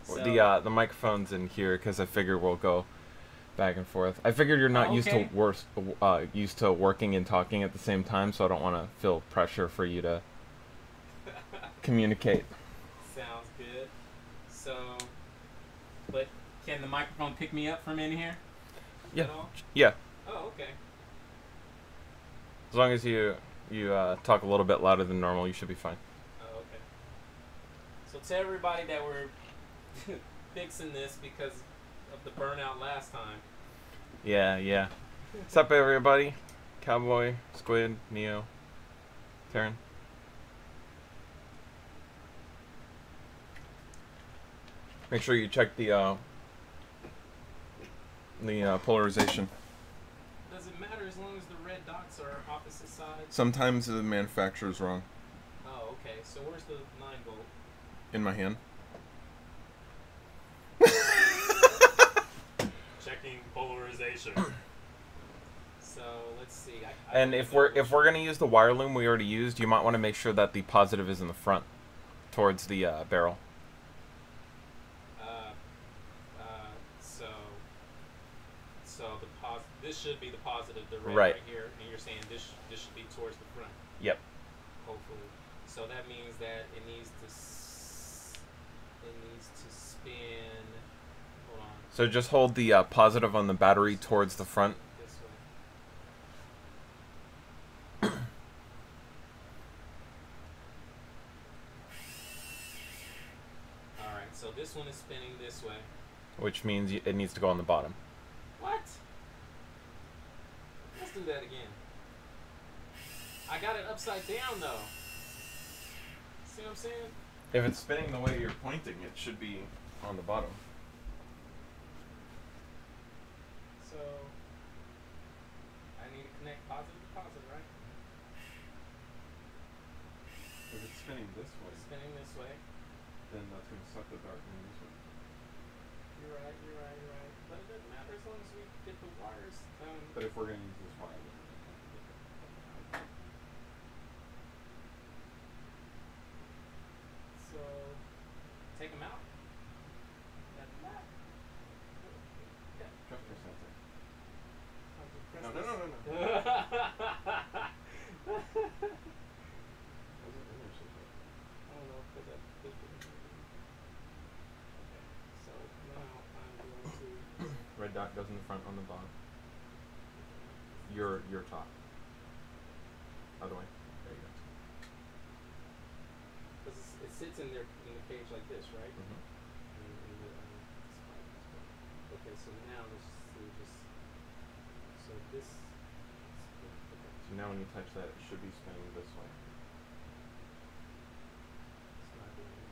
So, The microphone's in here because I figure we'll go back and forth. I figured you're not used to working and talking at the same time, so I don't want to feel pressure for you to communicate. sounds good. So, but can the microphone pick me up from in here? Yeah. At all? Yeah. Oh, okay. As long as you talk a little bit louder than normal, you should be fine. Oh, okay. So tell everybody that we're fixing this because of the burnout last time. Yeah, yeah. What's up, everybody? Cowboy, Squid, Neo, Taryn. Make sure you check the polarization. Does it matter as long as the red dots are opposite sides? Sometimes the manufacturer's wrong. Oh, okay. So where's the 9-volt? In my hand. Checking polarization. So let's see. And if we're gonna use the wire loom we already used, you might want to make sure that the positive is in the front, towards the barrel. So this should be the positive, the red Right. right here, and you're saying this should be towards the front. Yep. Hopefully. So that means that it needs to spin. Hold on. So just hold the positive on the battery towards the front. This way. All right. So this one is spinning this way. Which means it needs to go on the bottom. What? Let's do that again. I got it upside down though. See what I'm saying? If it's spinning the way you're pointing, it should be on the bottom. So I need to connect positive to positive, right? If it's spinning this way, Spinning this way. then that's going to suck the dark in this way. You're right. But it doesn't matter as long as we get the wires done. But if we're going to use this wire, So take them out. That. Yeah. trust your sensor. I'll just press No. this. Those are inertia. I don't know because I pushed it. Okay, so now I'm going to. Red dot goes in the front, on the bottom. Your top. Other way. There you go. Because it sits in there in the cage like this, right? Mm-hmm. Okay, so now let's see just. So this. Okay. So now when you touch that, it should be spinning this way. It's not doing it.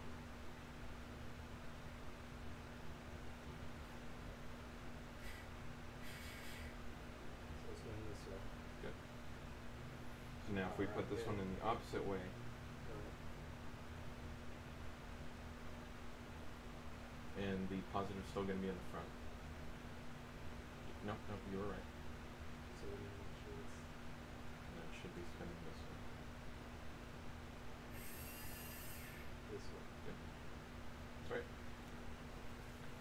So it's going this way. Good. So now if we put this one in the opposite way, and the positive's still going to be in the front. No, you were right. So we need to make sure it's. And it should be spinning this way. This way. That's right.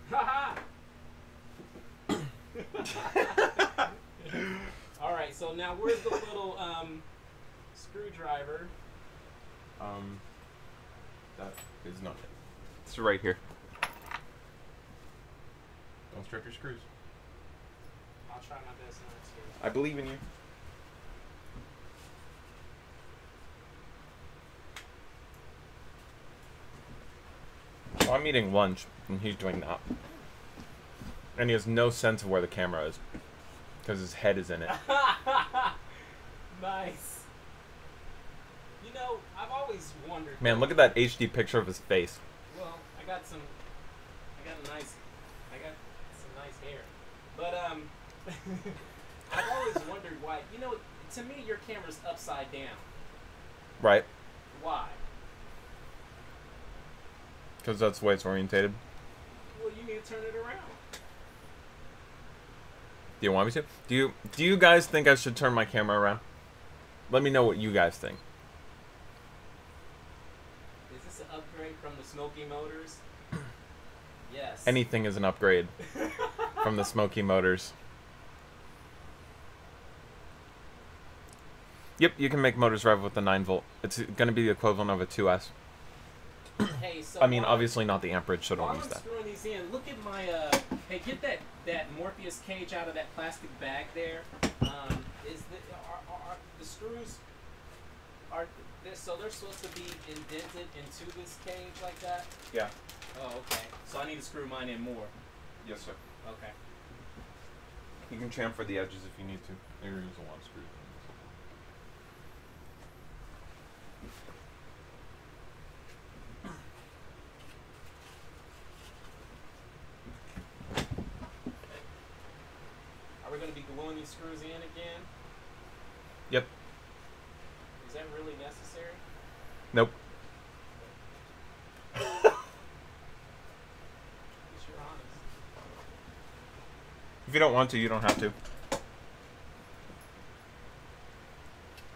Haha! Alright, so now where's the little screwdriver? That is not it. It's right here. Don't strip your screws. I'll try my best not to. I believe in you. Well, I'm eating lunch, and he's doing that. And he has no sense of where the camera is. Because his head is in it. Nice. You know, I've always wondered. Man, look at that HD picture of his face. Well, I got some nice hair. But I've always wondered why. You know, to me, your camera's upside down. Right. Why? Because that's the way it's orientated. Well, you need to turn it around. Do you want me to? Do you guys think I should turn my camera around? Let me know what you guys think. Is this an upgrade from the Smoky Motors? Yes. Anything is an upgrade from the Smoky motors. Yep, you can make motors rev with the 9-volt. It's going to be the equivalent of a 2S. Hey, so I mean, obviously not the amperage, so don't use that. Screwing these in, look at my, hey, get that Morpheus cage out of that plastic bag there. Are the screws, so they're supposed to be indented into this cage like that? Yeah. Oh, okay. So I need to screw mine in more. Yes, sir. Okay. You can chamfer the edges if you need to. Maybe use a one screw. Are we going to be gluing these screws in again? Yep. Is that really necessary? Nope. At least you're honest. If you don't want to, you don't have to.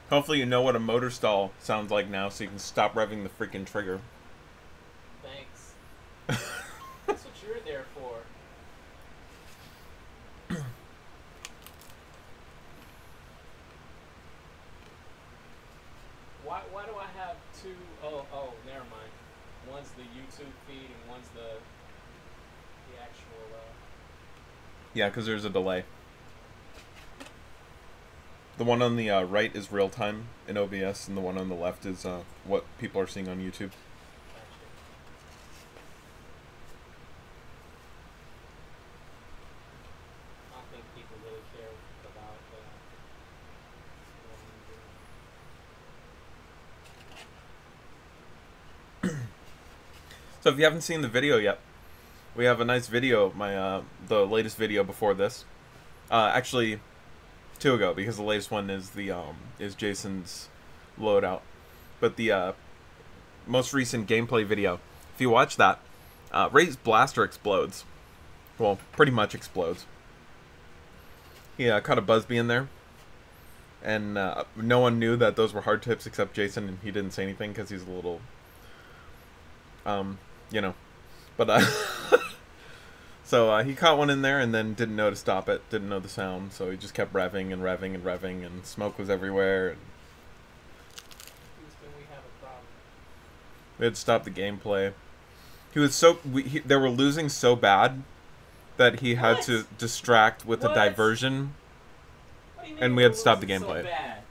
Hopefully you know what a motor stall sounds like now, so you can stop revving the freaking trigger. Thanks. That's what you're there for. Why do I have two? Oh, never mind. One's the YouTube feed and one's the actual. Yeah, because there's a delay. The one on the right is real time in OBS, and the one on the left is what people are seeing on YouTube. I don't think people really care about So if you haven't seen the video yet, we have a nice video, the latest video before this. Actually, 2 ago, because the latest one is is Jason's loadout. But the most recent gameplay video, if you watch that, Ray's blaster explodes. Well, pretty much explodes. He caught a Buzzbee in there, and no one knew that those were hard tips except Jason, and he didn't say anything because he's a little, you know. But so he caught one in there and then didn't know to stop it, didn't know the sound, so he just kept revving and revving and revving, and smoke was everywhere. And Houston, we have a problem. we had to stop the gameplay. He was so they were losing so bad that he had to distract with a diversion, and we had to stop the gameplay. So bad?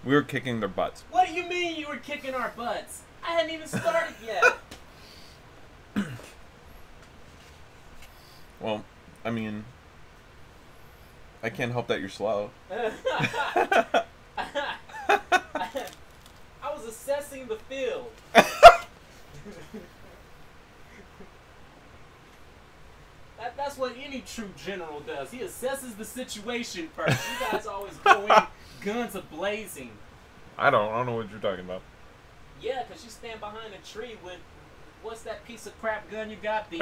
We were kicking their butts. What do you mean you were kicking our butts? I hadn't even started yet. Well, I mean, I can't help that you're slow. I was assessing the field. That's what any true general does. He assesses the situation first. You guys always go in guns a-blazing. I don't know what you're talking about. Yeah, because you stand behind a tree with, what's that piece of crap gun you got? The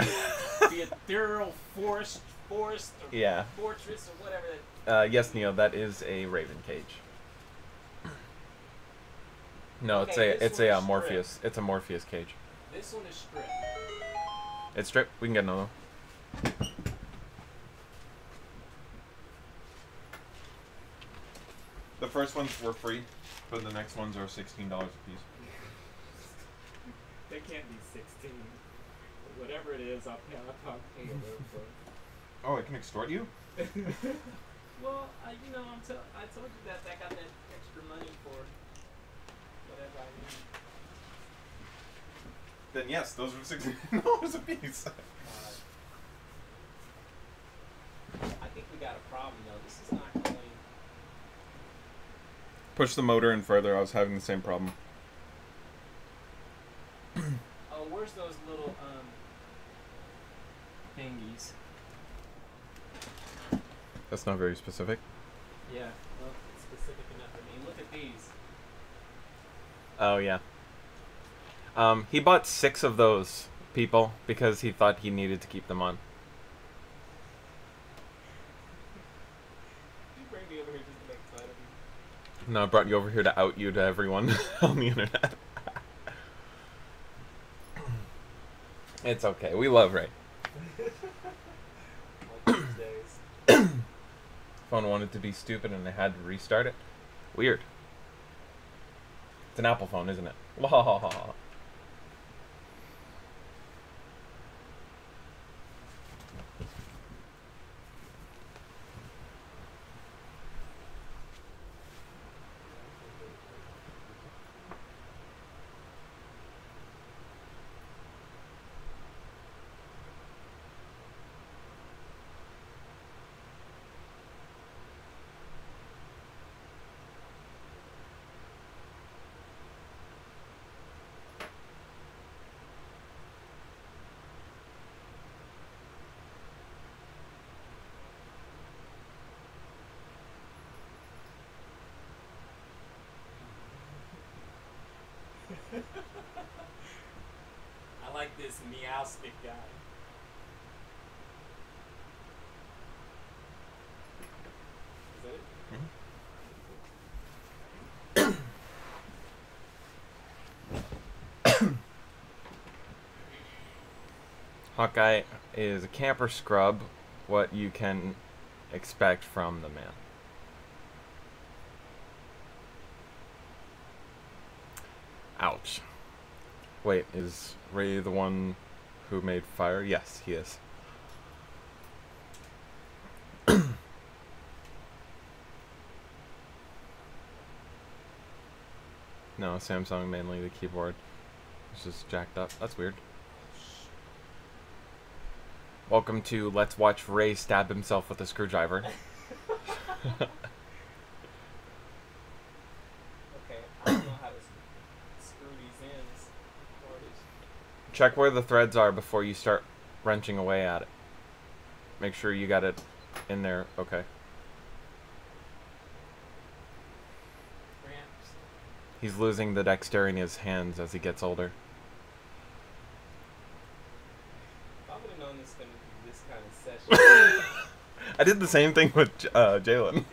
ethereal forest or yeah. fortress or whatever that. Yes, Neo, that is a Raven cage. No, Okay, it's a Morpheus. It's a Morpheus cage. This one is stripped. It's stripped. We can get another one. The first ones were free, but the next ones are $16 a piece. They can't be 16. Whatever it is, I'll pay a little for it. Oh, it can extort you? Well, you know, I told you that I got that extra money for whatever I need. Then yes, those are $16 a piece. I think we got a problem though. This is not going. Push the motor in further. I was having the same problem. Oh, where's those little thingies? That's not very specific. Yeah, well, it's specific enough for me. Look at these. Oh yeah. He bought 6 of those, people, because he thought he needed to keep them on. Did you bring me over here just to make fun of you? No, I brought you over here to out you to everyone on the internet. It's okay. We love Ray. One of these days. Phone wanted to be stupid and I had to restart it. Weird. It's an Apple phone, isn't it? I like this meow stick guy. Is that it? Hawkeye is a camper scrub, what you can expect from the man. Ouch. Wait, is Ray the one who made fire? Yes, he is. No, Samsung mainly, the keyboard. It's just jacked up. That's weird. Welcome to Let's Watch Ray Stab Himself with a Screwdriver. Okay, I don't know how to screw these ends. Check where the threads are before you start wrenching away at it. Make sure you got it in there. Okay. Ramps. He's losing the dexterity in his hands as he gets older. If I would have known this was going to be this kind of session. I did the same thing with Jalen.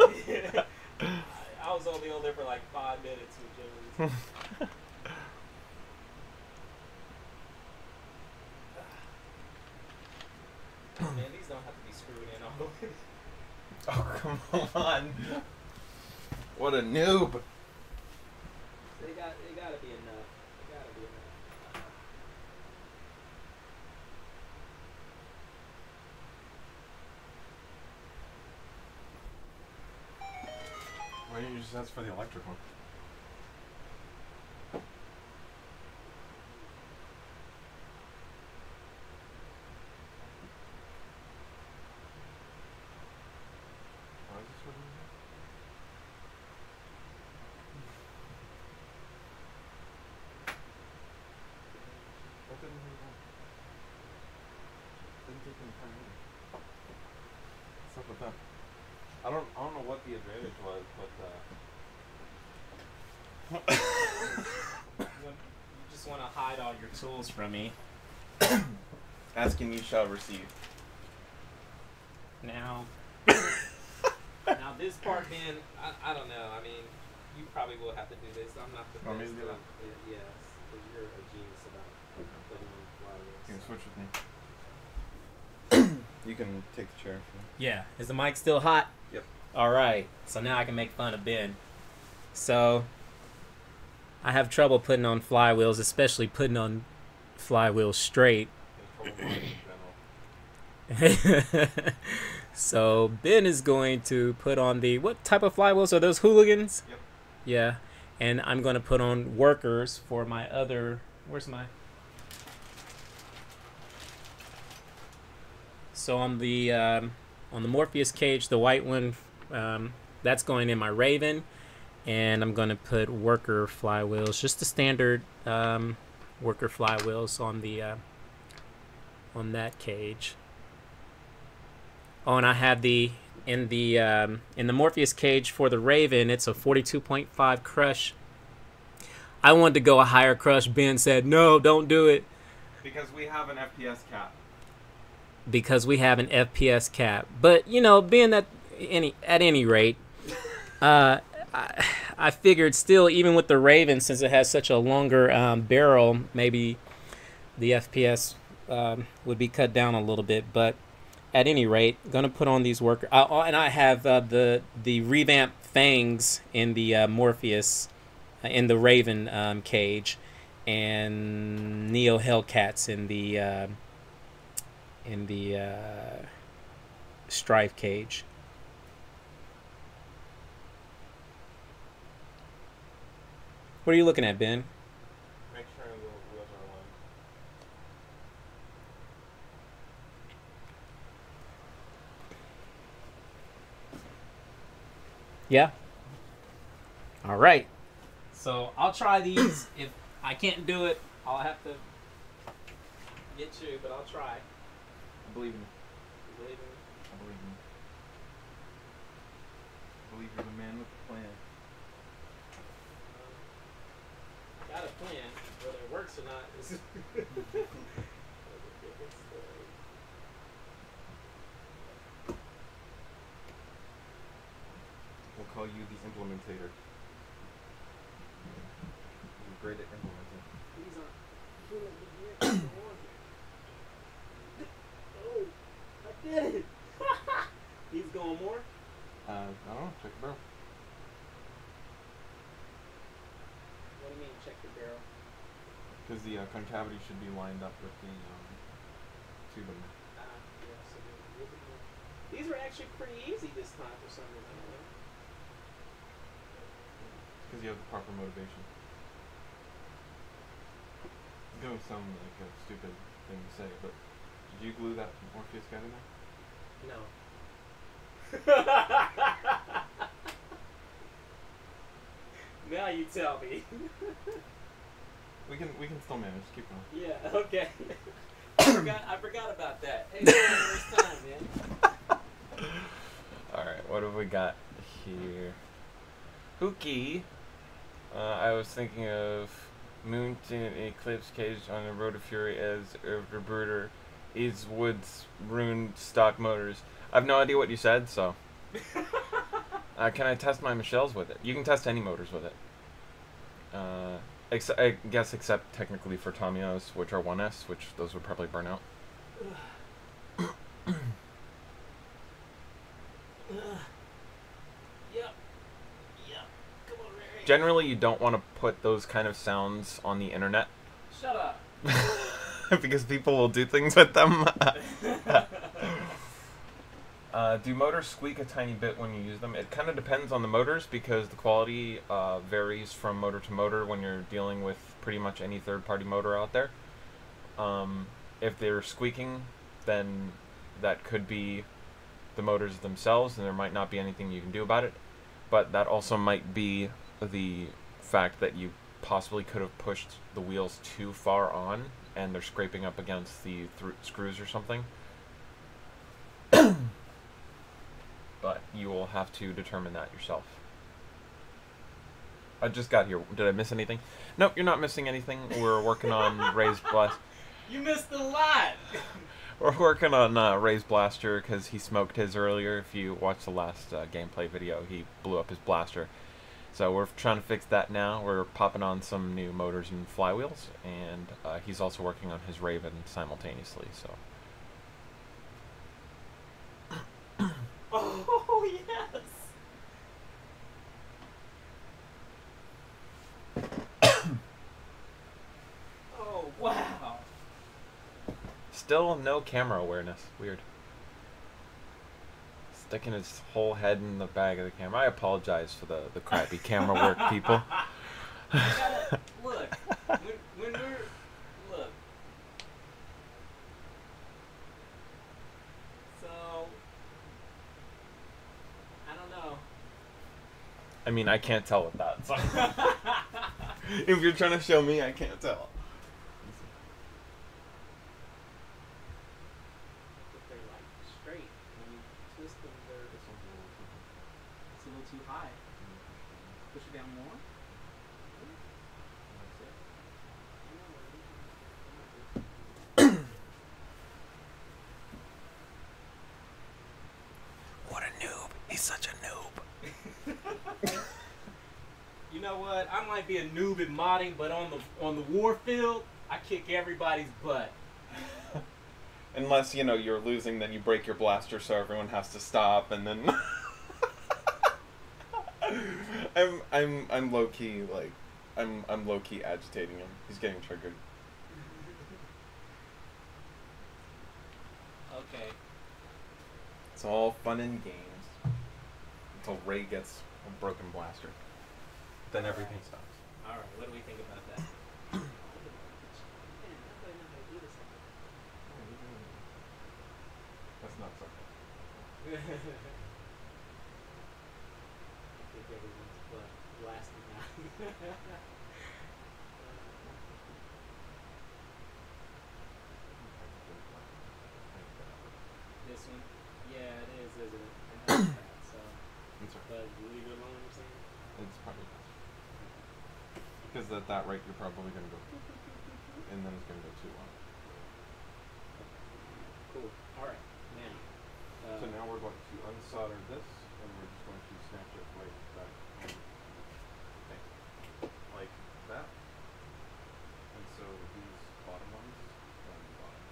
I was only on there for like 5 minutes with Jalen. Man, these don't have to be screwed in all the way. Oh, come on. What a noob. They gotta be enough. They gotta be enough. Why didn't you just ask for the electric one? What's up with that? I don't know what the advantage was, but You just want to hide all your tools from me. asking you shall receive. Now this part, man, I don't know. I mean, you probably will have to do this. I'm not the Want me best. to do that? Yes, because you're a genius about putting on wireless. You can switch with me. You can take the chair. Yeah. Is the mic still hot? Yep. All right. So now I can make fun of Ben. So I have trouble putting on flywheels, especially putting on flywheels straight. So Ben is going to put on the, what type of flywheels are those, hooligans? Yep. Yeah. And I'm going to put on workers for my other, where's my? So on the Morpheus cage, the white one, that's going in my Raven, and I'm going to put worker flywheels, just the standard worker flywheels on the on that cage. Oh, and I have the in the Morpheus cage for the Raven, it's a 42.5 crush. I wanted to go a higher crush. Ben said, "No, don't do it." Because we have an FPS cap. Because we have an FPS cap. But, you know, being at any rate, I figured still, even with the Raven, since it has such a longer barrel, maybe the FPS would be cut down a little bit, but at any rate, gonna put on these worker. And I have the revamped fangs in the Morpheus, in the Raven cage, and Neo Hellcats in the Strife cage. What are you looking at, Ben? Make sure the wheels are aligned. Yeah. All right. So I'll try these. If I can't do it, I'll have to get you, but I'll try. I believe in you. You believe in me? I believe in you. I believe you're the man with the plan. Got a plan. Whether it works or not is. We'll call you the implementator. You're great at implementing. These aren't. Oh, I did it. He's going more. I don't know. Check the barrel. What do you mean, check the barrel? Because the concavity should be lined up with the tubing. Yeah, so these are actually pretty easy this time for some reason. Because you have the proper motivation. It's going to sound like a stupid thing to say, but did you glue that Morpheus guy in there? No. Now you tell me. We can still manage. Keep going. Yeah. Okay. I forgot about that. Hey, it's the first time, man. All right. What have we got here? Hookie. I was thinking of Mountain Eclipse Cage on the Road of Fury as a rebooter. Is Woods ruined stock motors? I have no idea what you said, so. Can I test my Michelle's with it? You can test any motors with it. I guess except technically for Tamiya's, which are 1S, which those would probably burn out. Yep. Come on, Ray. Generally, you don't want to put those kind of sounds on the internet. Shut up. Because people will do things with them. Do motors squeak a tiny bit when you use them? It kind of depends on the motors because the quality varies from motor to motor when you're dealing with pretty much any third-party motor out there. If they're squeaking, then that could be the motors themselves, and there might not be anything you can do about it. But that also might be the fact that you possibly could have pushed the wheels too far on, and they're scraping up against the screws or something. But you will have to determine that yourself. I just got here. Did I miss anything? Nope, you're not missing anything. We're working on Raised Blast. You missed a lot. We're working on Ray's blaster because he smoked his earlier. If you watched the last gameplay video, he blew up his blaster. So we're trying to fix that now. We're popping on some new motors and flywheels, and he's also working on his Raven simultaneously. So. Oh yes. Oh wow. Still no camera awareness. Weird. Sticking his whole head in the bag of the camera. I apologize for the crappy camera work, people. Look, when we're look. So I don't know. I mean, I can't tell with that. So. If you're trying to show me, I can't tell. Too high. Push it down more. What a noob. He's such a noob. You know what? I might be a noob at modding, but on the war field, I kick everybody's butt. Unless, you know, you're losing, then you break your blaster so everyone has to stop, and then I'm low key like I'm low key agitating him. He's getting triggered. Okay. It's all fun and games until Ray gets a broken blaster. Then everything stops. All right. What do we think about that? That's not something. I think everyone's blasting now. This one? Yeah, it is, isn't it? And that's so. It's okay. But leave it alone, you're saying? It's probably best. Because at that rate, you're probably going to go, and then it's going to go too long. Cool. All right. Now. So now we're going to unsolder this, and we're just going to snap it right back on the thing. Like that. And so these bottom ones are on the bottom.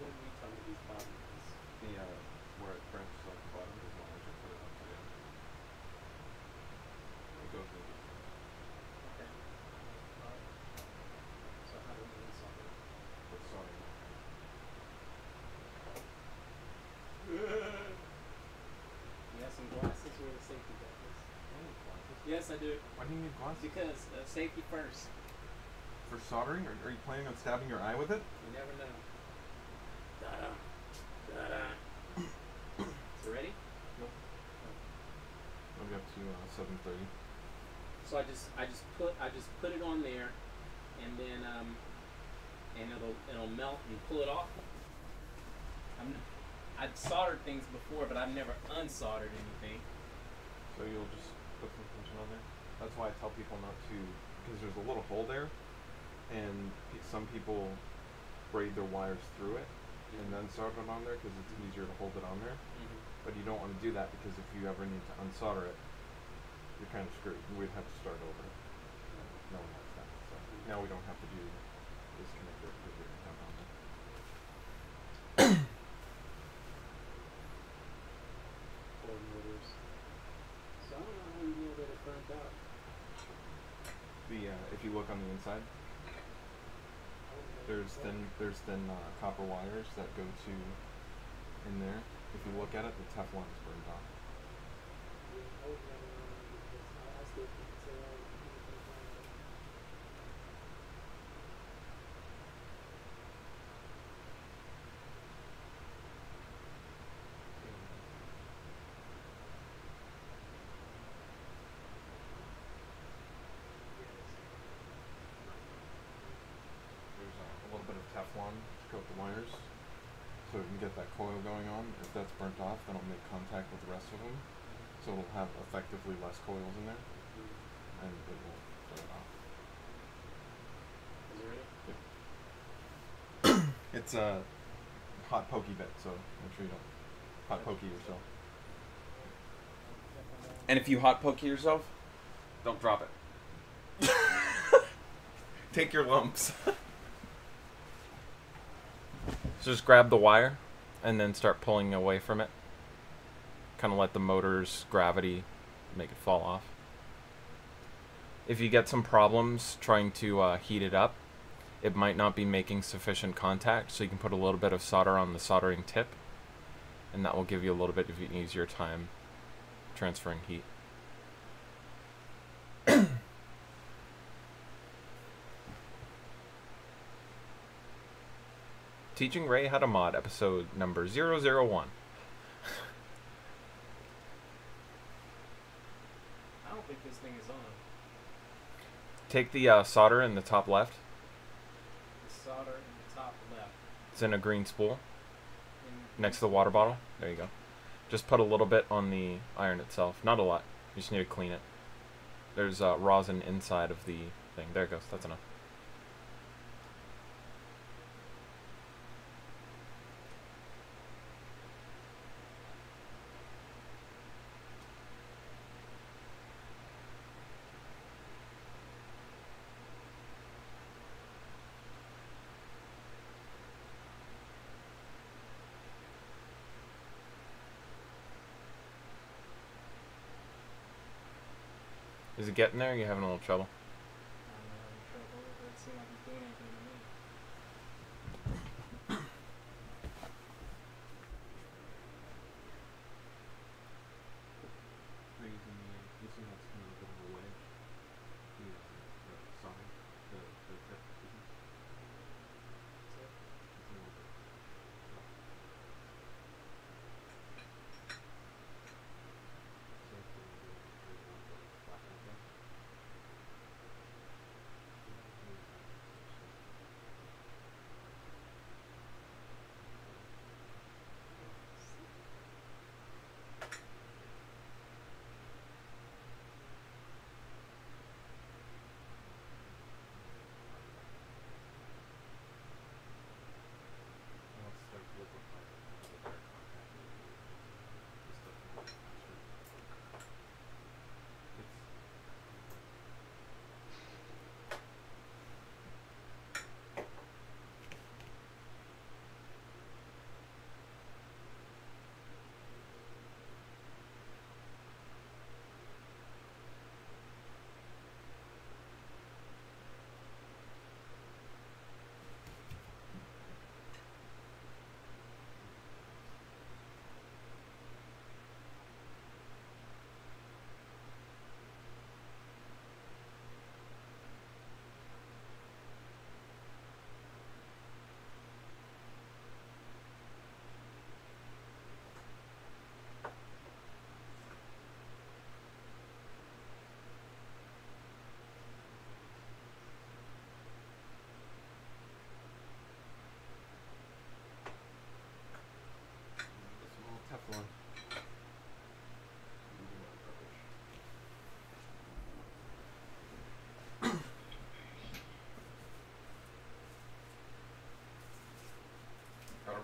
What are we talking about these bottom ones? The, where it branches off the bottom, as long as you put it upside down. It goes in. Okay. Alright. So how do we solve it? Put soldering. You have some glasses or the safety goggles? I need glasses. Yes, I do. Why do you need glasses? Because safety first. For soldering? Or are you planning on stabbing your eye with it? You never know. Da-da. Da-da. So ready? Nope. I'll be up to 7:30. So I just put it on there, and then and it'll melt and pull it off. I've soldered things before, but I've never unsoldered anything. So you'll just put some tension on there. That's why I tell people not to, because there's a little hole there, and some people braid their wires through it and then solder it on there because it's easier to hold it on there. Mm-hmm. But you don't want to do that because if you ever need to unsolder it, you're kind of screwed. We'd have to start over. No one likes that. So now we don't have to do this connector because we don't have on there. Four motors. So I don't know how you know that it burnt out. If you look on the inside, there's thin copper wires that go to in there. If you look at it, the Teflon is burned off. I would never know because I still can't say I was There's a little bit of Teflon to coat the wires, so we can get that coil going on. If that's burnt off, then it'll make contact with the rest of them, so it'll have effectively less coils in there, and it will throw it off. Is it ready? Yeah. It's a hot pokey bit, so make sure you don't hot pokey yourself. And if you hot pokey yourself, don't drop it. Take your lumps. So just grab the wire and then start pulling away from it. Kind of let the motor's gravity make it fall off. If you get some problems trying to heat it up, it might not be making sufficient contact, so you can put a little bit of solder on the soldering tip, and that will give you a little bit of an easier time transferring heat. Teaching Ray how to mod, episode number 001. I don't think this thing is on. Take the solder in the top left. The solder in the top left. It's in a green spool next to the water bottle. There you go. Just put a little bit on the iron itself. Not a lot. You just need to clean it. There's rosin inside of the thing. There it goes. That's enough. Is it getting there? Or are you having a little trouble? I'm having trouble. It doesn't seem like he's doing anything to me.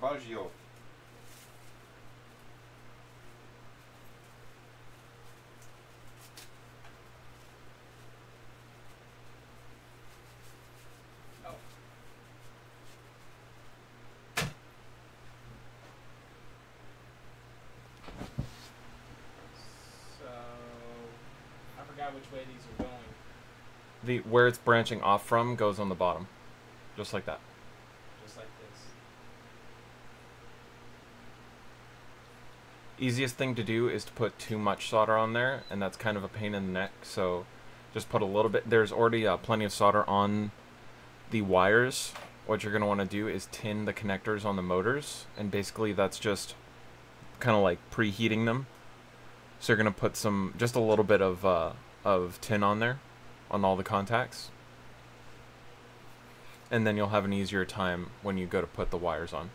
Caravaggio. Oh. So I forgot which way these are going. Where it's branching off from goes on the bottom, just like that. Just like this. Easiest thing to do is to put too much solder on there, and that's kind of a pain in the neck, so just put a little bit. There's already plenty of solder on the wires. What you're going to want to do is tin the connectors on the motors, and basically that's just kind of like preheating them. So you're going to put just a little bit of tin on there, on all the contacts, and then you'll have an easier time when you go to put the wires on.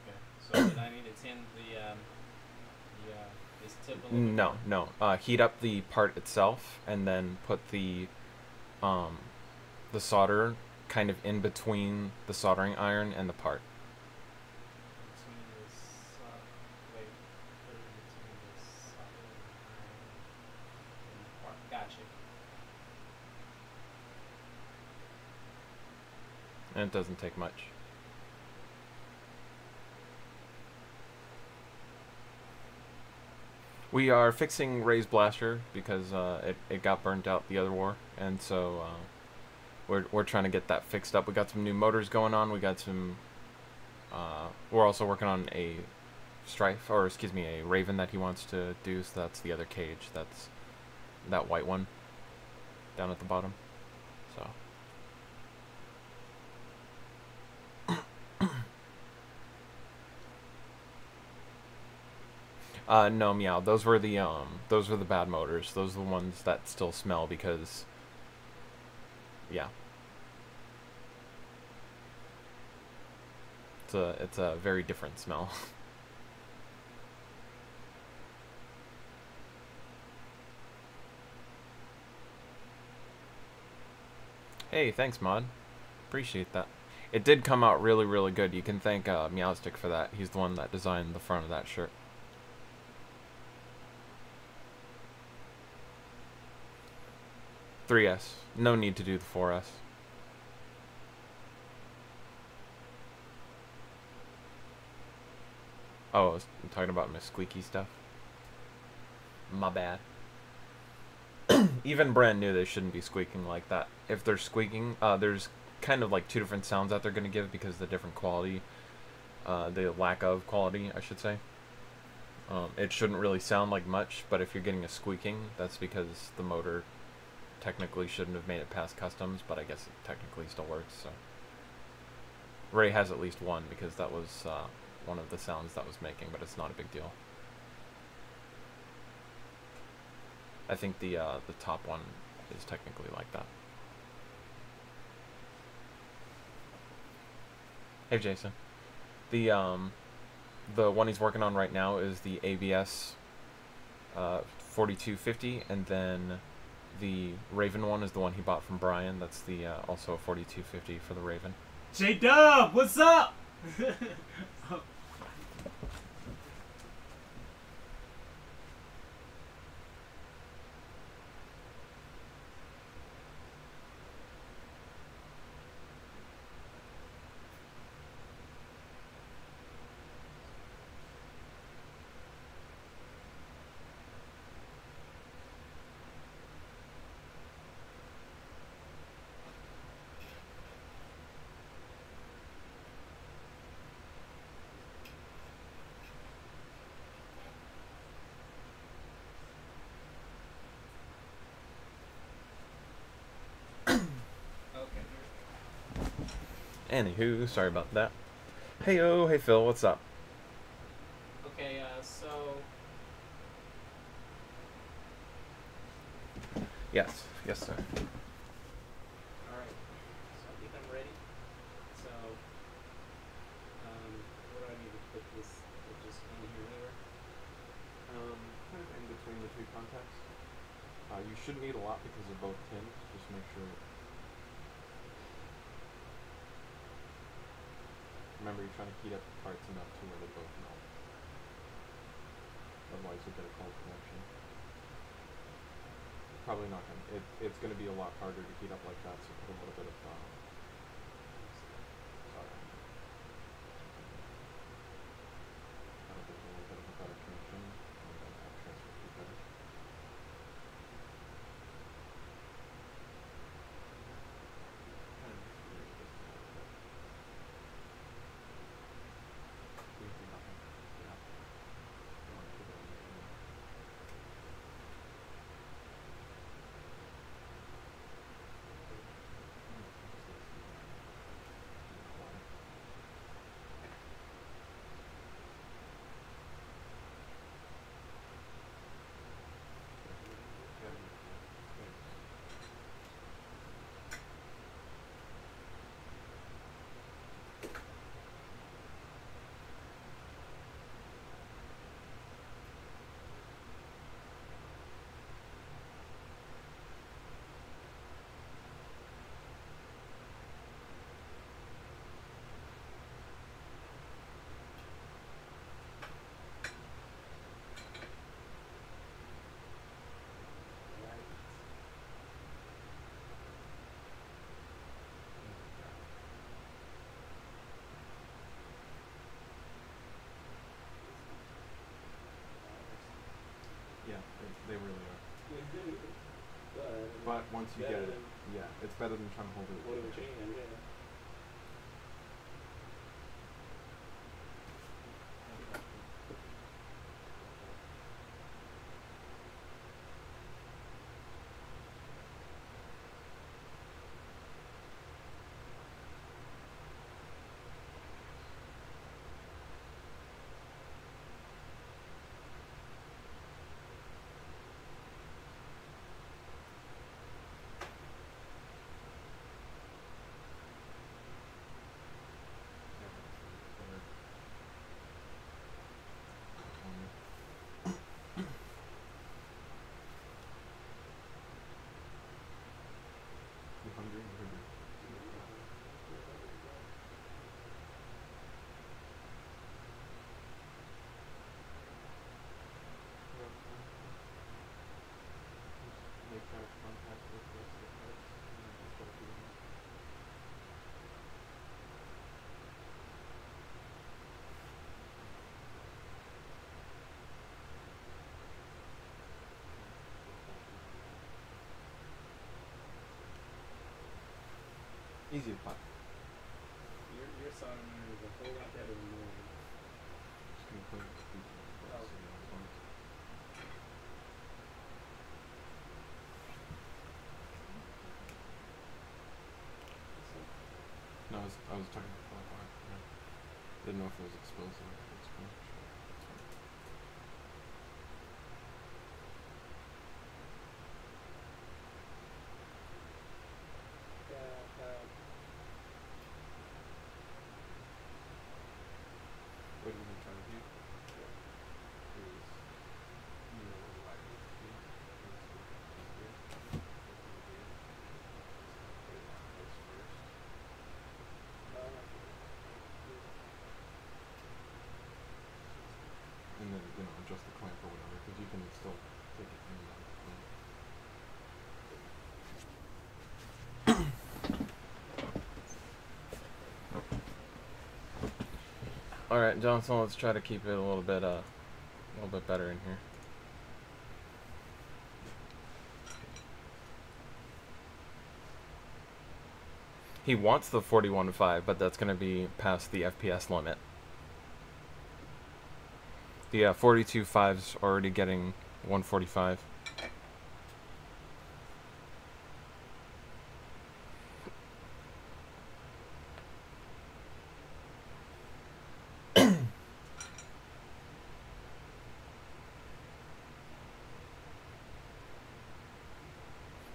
Okay, so then I need to tin this tip a little bit No, more? no. Heat up the part itself, and then put the solder kind of in between the soldering iron and the part. Between the wait, put it between the soldering iron and the part. Gotcha. And it doesn't take much. We are fixing Ray's blaster because it got burnt out the other war, and so we're trying to get that fixed up. We got some new motors going on. We got some. We're also working on a Strife, or excuse me, a Raven that he wants to do. So that's the other cage. That's that white one down at the bottom. So. No, meow. Those were the bad motors. Those are the ones that still smell because, yeah. It's a very different smell. Hey, thanks, Mod. Appreciate that. It did come out really, really good. You can thank Meowstick for that. He's the one that designed the front of that shirt. $3S. No need to do the 4S. Oh, I was talking about my squeaky stuff. My bad. even brand new, they shouldn't be squeaking like that. If they're squeaking, there's kind of like two different sounds that they're going to give because of the different quality, the lack of quality, I should say. It shouldn't really sound like much, but if you're getting a squeaking, that's because the motor technically shouldn't have made it past customs, but I guess it technically still works, so. Ray has at least one because that was one of the sounds that was making, but it's not a big deal. I think the top one is technically like that. Hey Jason. The one he's working on right now is the ABS 4250, and then the Raven one is the one he bought from Brian. That's the also a 4250 for the Raven. J-Dub, what's up? Anywho, sorry about that. Hey-o, hey Phil, what's up? Okay, so... Yes, yes sir. Alright, so I think I'm ready. So, where do I need to put this? Just in here anywhere? Kind of in between the two contacts. You shouldn't need a lot because they're both tin, just make sure. Remember, you're trying to heat up the parts enough to where they both melt. Otherwise you'll get a cold connection. Probably not gonna. It's gonna be a lot harder to heat up like that, so put a little bit of sorry. That'll give a little bit of a better connection, and then that transfer will be better. Yeah, they really are. But once you get it, yeah, it's better than trying to hold it. What a chain, yeah. Easy to pop. Your soldering is a whole lot better than mine. Just gonna put it through the Oh. No, I was talking about the bar. Yeah. Didn't know if it was exposed or not. It's fine. What are we trying to do? And then, adjust the clamp or whatever, because you can still take it in and out of the clamp. All right, Johnson. Let's try to keep it a little bit better in here. He wants the 41.5, but that's going to be past the FPS limit. The 42.5's already getting 145.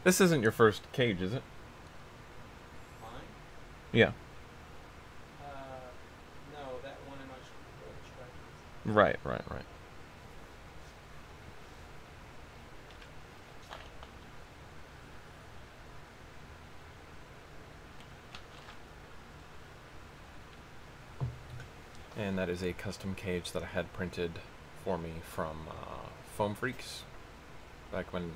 This isn't your first cage, is it? Mine? Yeah. No, that one in my scratches. Right. And that is a custom cage that I had printed for me from Foam Freaks back when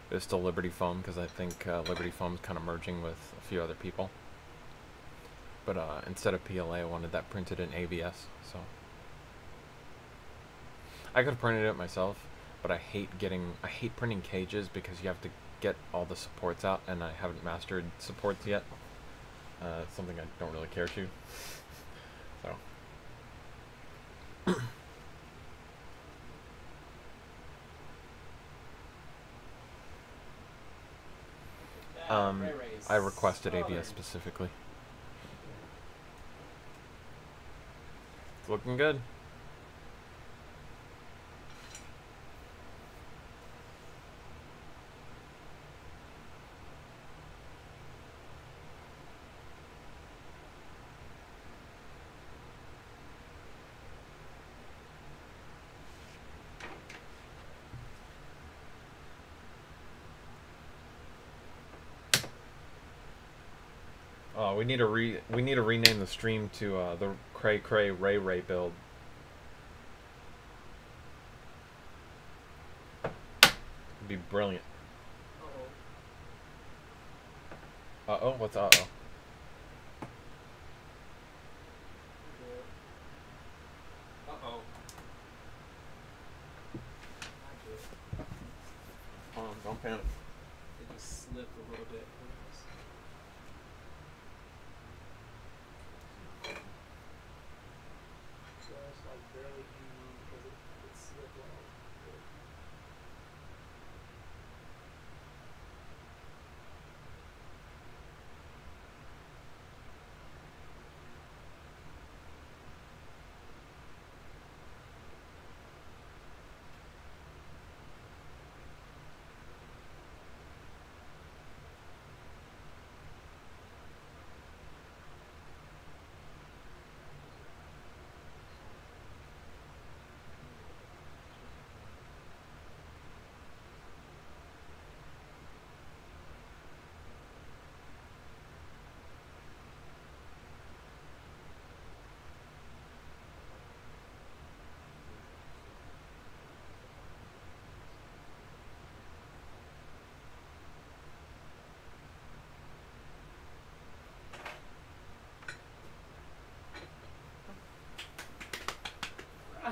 it was still Liberty Foam, because I think Liberty Foam is kind of merging with a few other people. But instead of PLA, I wanted that printed in ABS, so I could have printed it myself, but I hate printing cages because you have to get all the supports out, and I haven't mastered supports yet. It's something I don't really care to. So. I requested ABS specifically. It's looking good. We need to rename the stream to the Cray Cray Ray Ray build. It'd be brilliant. Uh-oh, what's uh-oh? Uh-oh. Hold on, don't panic. It just slipped a little bit. Just like barely even because it slipped off.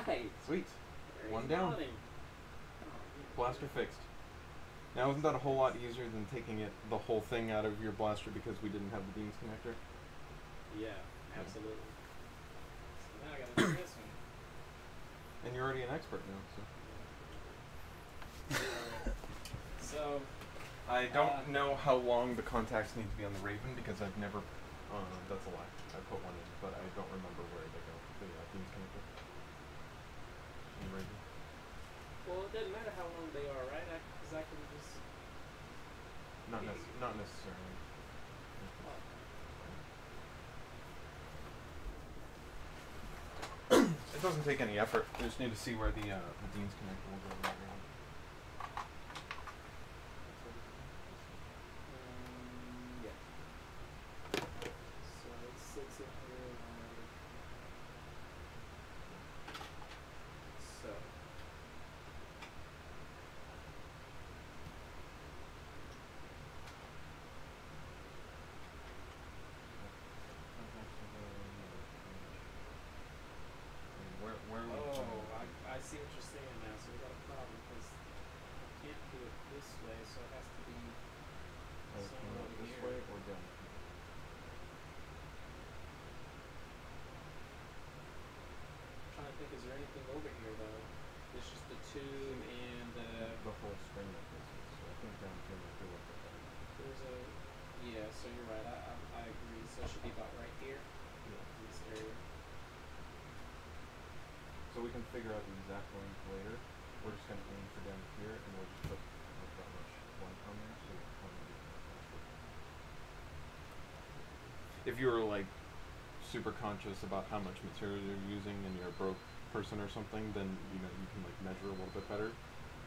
Right. Sweet. One down. Plaster fixed. Now, isn't that a whole lot easier than taking the whole thing out of your blaster because we didn't have the beans connector? Yeah, absolutely. So now I gotta do this one. And you're already an expert now, so. So. I don't know how long the contacts need to be on the Raven because I've never. That's a lie. I put one in, but I don't remember where they go. The beans connector. In the Raven. Well, it doesn't matter how long they are, right? Because I can just. Not necessarily. It doesn't take any effort. I just need to see where the beans connector will go. Yeah. So it sits in here like so. Where Oh, I see what you're saying now. So we got a problem because I can't do it this way, so it has to be somewhere over this here. way or down? I'm trying to think, is there anything over here though? It's just the tube and the whole string of this. So I think down here might be a little bit better. there's a yeah. So you're right. I agree. So it should be about right here in this area. So we can figure out the exact length later. We're just gonna aim for down here, and we'll just put like that much blank on there, so we'll come and if you were like super conscious about how much material you're using and you're a broke person or something, then you know you can like measure a little bit better.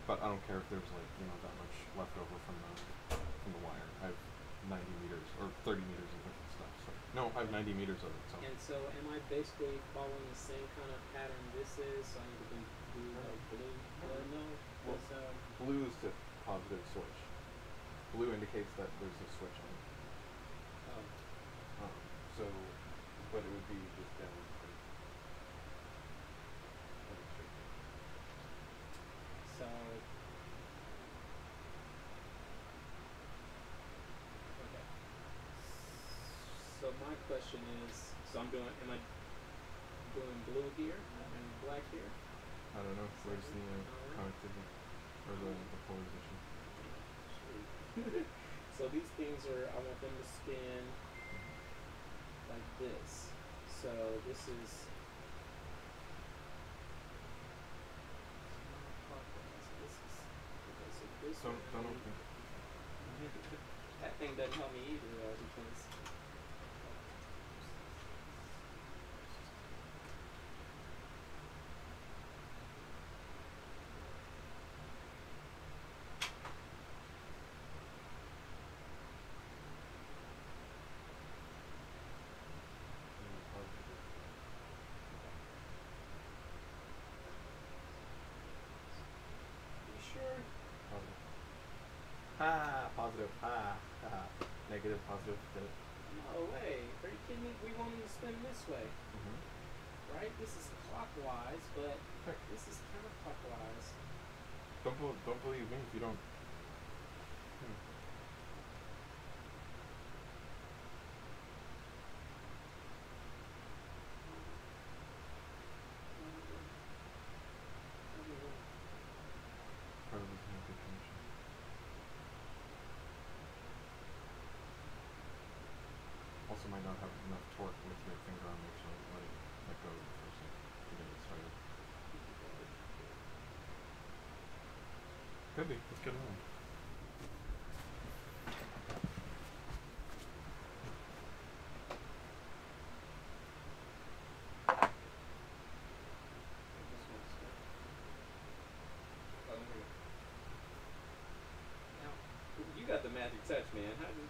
But I don't care if there's like that much left over from the wire. I have 90 meters or 30 meters of different stuff. So no, I have 90 meters of it. So. And so, am I basically following the same kind of pattern this is? So I need to do like blue. No, because blue is the positive switch. Blue indicates that there's a switch on. So, but it would be just down. So. Okay. So my question is, am I doing blue here and black here? I don't know. Where's the connectivity or the polarization? So these things I want them to spin like this. So this is. Don't open. That thing doesn't help me either though, because. Sure. Positive. Ha! Positive. Ha! Ha! Negative. Positive. Did it? No way. Are you kidding me? We want them to spin this way. Right? This is clockwise, but this is counterclockwise. Don't believe me if you don't. Also might not have enough torque with your finger on there, so let go for a second to get it started. Could be. Let's get it on. Now, you got the magic touch, man. How did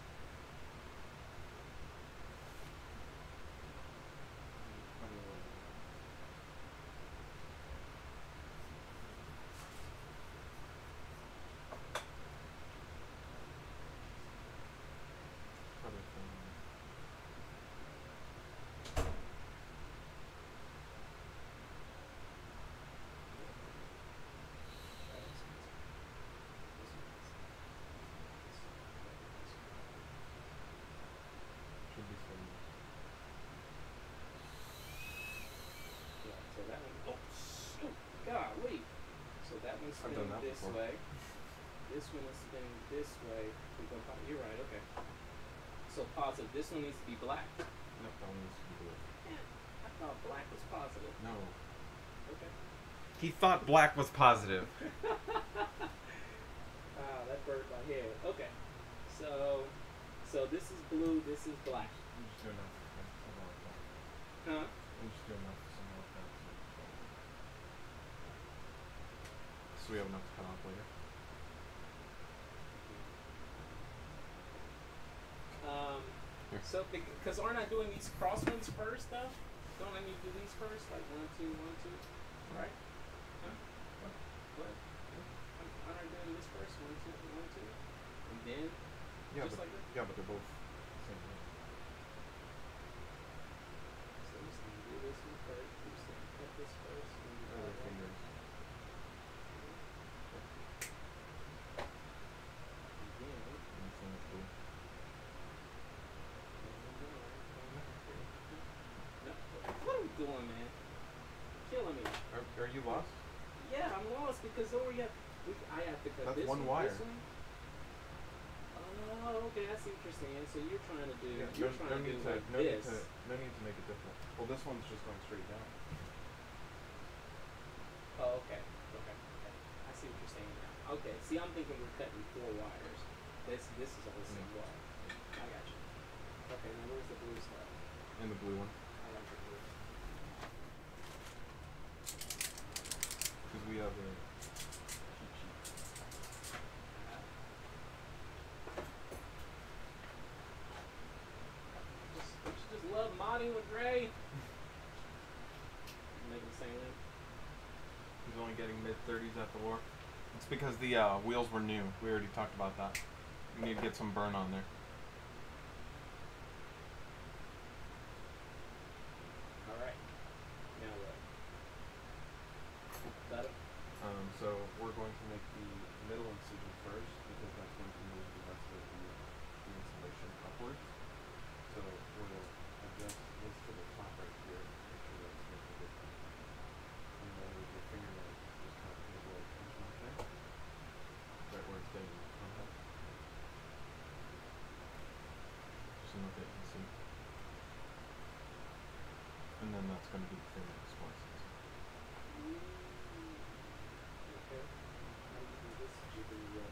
spinning done that this before. way. This one is spinning this way. You're right. Okay. So positive. This one needs to be black. No, that one needs to be blue. Yeah, I thought black was positive. No. Okay. He thought black was positive. That burned my head. Okay. So this is blue. This is black. I'm just doing that. Something like that. Huh? I'm just doing that. Something like that. So we have enough to cut off later. So because aren't I doing these cross ones first though? Don't I need to do these first? Like 1, 2, 1, 2, right? Huh? What? Aren't I doing this first? 1, 2, 1, 2, and then just like that? Yeah, but they're both the same way. So I'm just gonna do this one first. I'm just gonna cut this first. And do Other that one. fingers. And then. And this one is blue. What are we doing, man? Killing me. Are you lost? Yeah, I'm lost because I have to cut That's this one one, wire. this one. Oh, okay, I see what you're saying. So you're trying to do, Yeah, you're trying to do like this. No need to make it different. Well, this one's just going straight down. Oh, okay. I see what you're saying now. Okay, see, I'm thinking we're cutting 4 wires. This is all the same wire. I got you. Okay, now where's the blue stuff? And the blue one. I like the blue. Because we have a cheat sheet. Just love modding with Dre. Making the same thing. He's only getting mid-30s at the war. It's because the wheels were new. We already talked about that. We need to get some burn on there. Alright. Now what? Got it? So we're going to make the middle incision first because that's going to move the rest of the insulation upwards. So we'll adjust this to the top right here. Make sure that it's making a difference. And then with your fingernail, just kind of make a little pinch mark there. Right where it's getting contact. Just enough that you can see. And then that's going to be the thing that splices. Okay. How do you do this jiggly yet?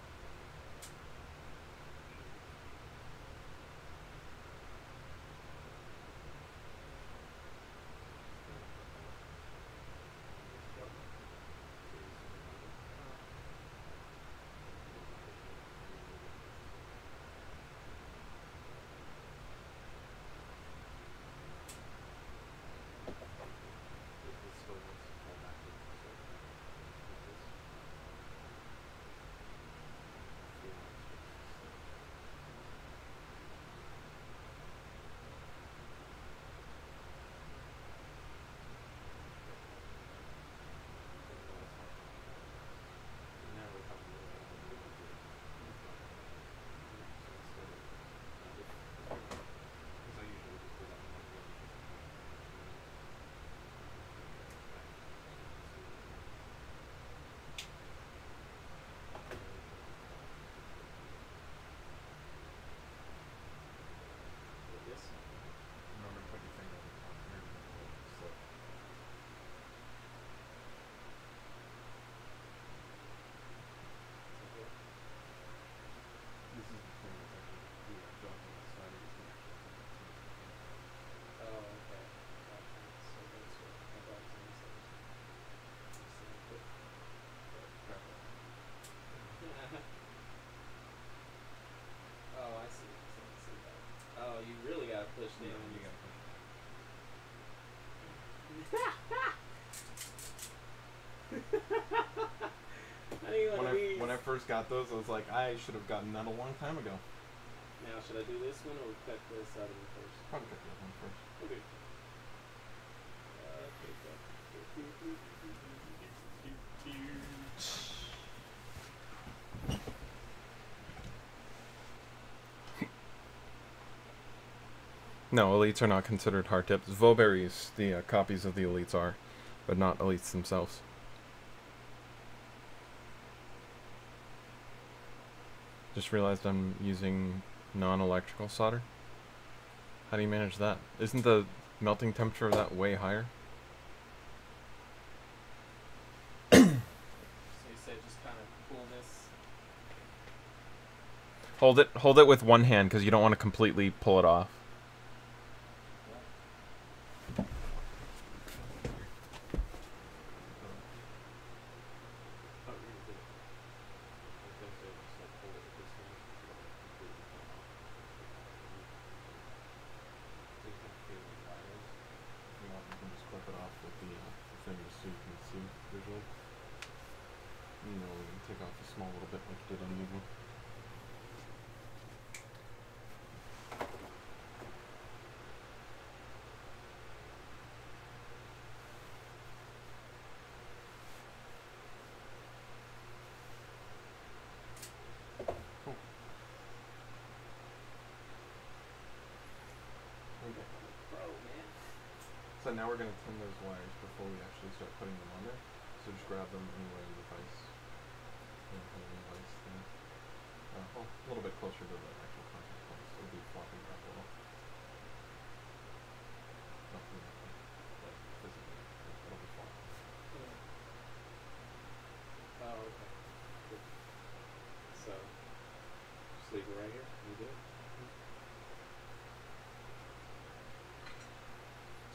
Remember to put your finger on the top here. Slip. This is the thing that's actually the job on the side of the thing. Oh, okay. So that's what I thought it was gonna say. Oh, I see. Oh, you really gotta push down. You gotta push. When I first got those, I was like, I should have gotten that a long time ago. Now, should I do this one or cut this out of it first? Probably cut the other one first. Okay. No, elites are not considered hard tips. Vauberries, the copies of the elites are, but not elites themselves. Just realized I'm using non-electrical solder. How do you manage that? Isn't the melting temperature of that way higher? So you said just kind of pull this. Hold it with one hand because you don't want to completely pull it off. Take off a small little bit like you did on the other one. Cool. Okay. Bro, man. So now we're going to trim those wires before we actually start putting them on there. So just grab them anywhere in the vise. Well, a little bit closer to the actual contact points. It'll be flopping back a little. Not physically, but physically. It'll be flopping. Yeah. Oh, okay. Good. So, just leave it right here. You good?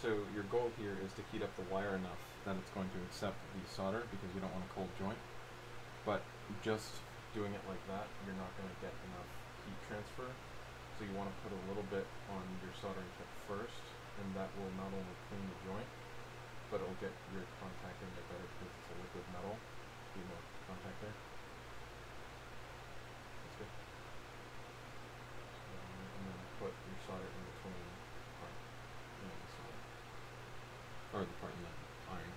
So your goal here is to heat up the wire enough that it's going to accept the solder because you don't want a cold joint. But just doing it like that, you're not going to get enough heat transfer. So you want to put a little bit on your soldering tip first, and that will not only clean the joint, but it'll get your contact in there better because it's a liquid metal. Be more contact there. That's good. And then put your solder in between part, the solder, or the part in the iron.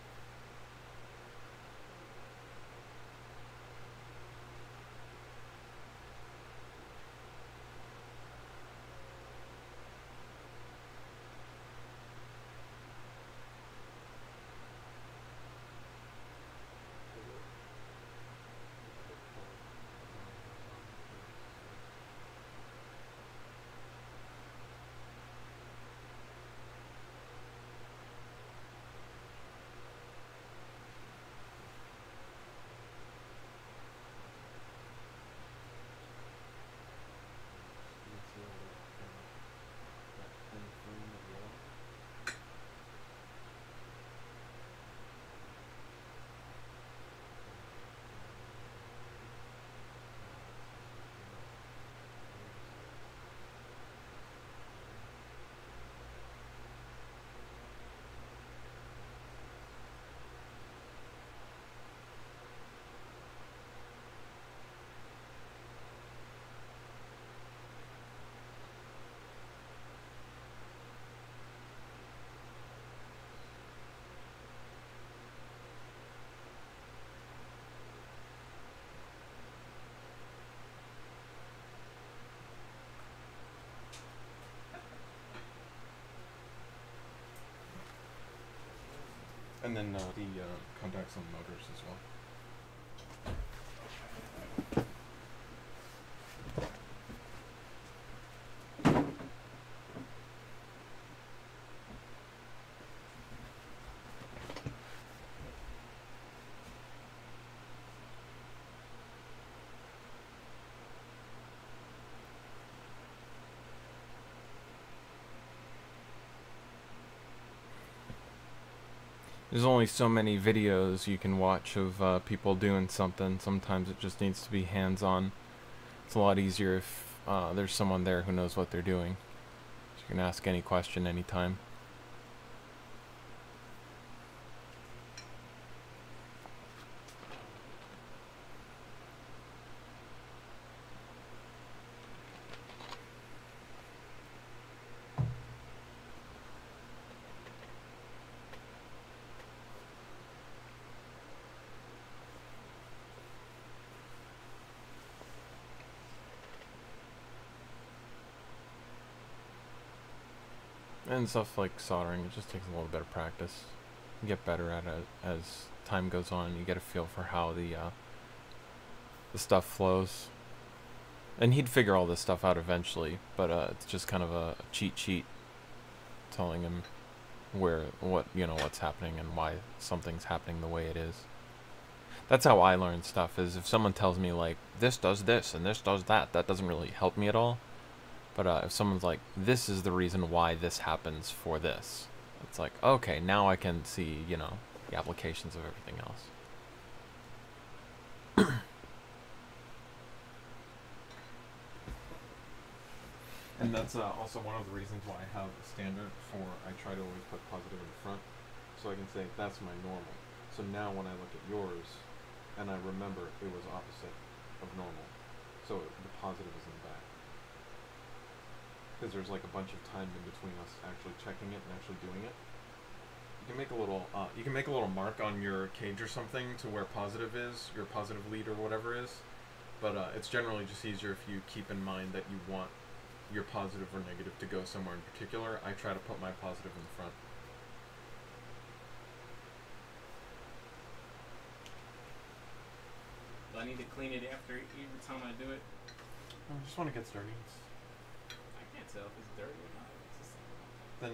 And then the contacts on the motors as well. There's only so many videos you can watch of people doing something. Sometimes it just needs to be hands-on. It's a lot easier if there's someone there who knows what they're doing. So you can ask any question anytime. And stuff like soldering, it just takes a little bit of practice. You get better at it as time goes on. You get a feel for how the stuff flows. And he'd figure all this stuff out eventually, but it's just kind of a cheat sheet telling him what's happening and why something's happening the way it is. That's how I learn stuff, is if someone tells me, like, this does this and this does that, that doesn't really help me at all. But if someone's like, this is the reason why this happens for this, it's like, okay, now I can see, the applications of everything else. And that's also one of the reasons why I have a standard for, I try to always put positive in the front, so I can say, that's my normal. So now when I look at yours, and I remember it was opposite of normal, so the positive is in the back. Because there's like a bunch of time in between us actually checking it and actually doing it. You can make a little mark on your cage or something to where positive is, your positive lead or whatever is, but it's generally just easier if you keep in mind that you want your positive or negative to go somewhere in particular. I try to put my positive in the front. Do I need to clean it after every time I do it? I just want to get dirty. I can't tell if it's dirty or not. It's just Then,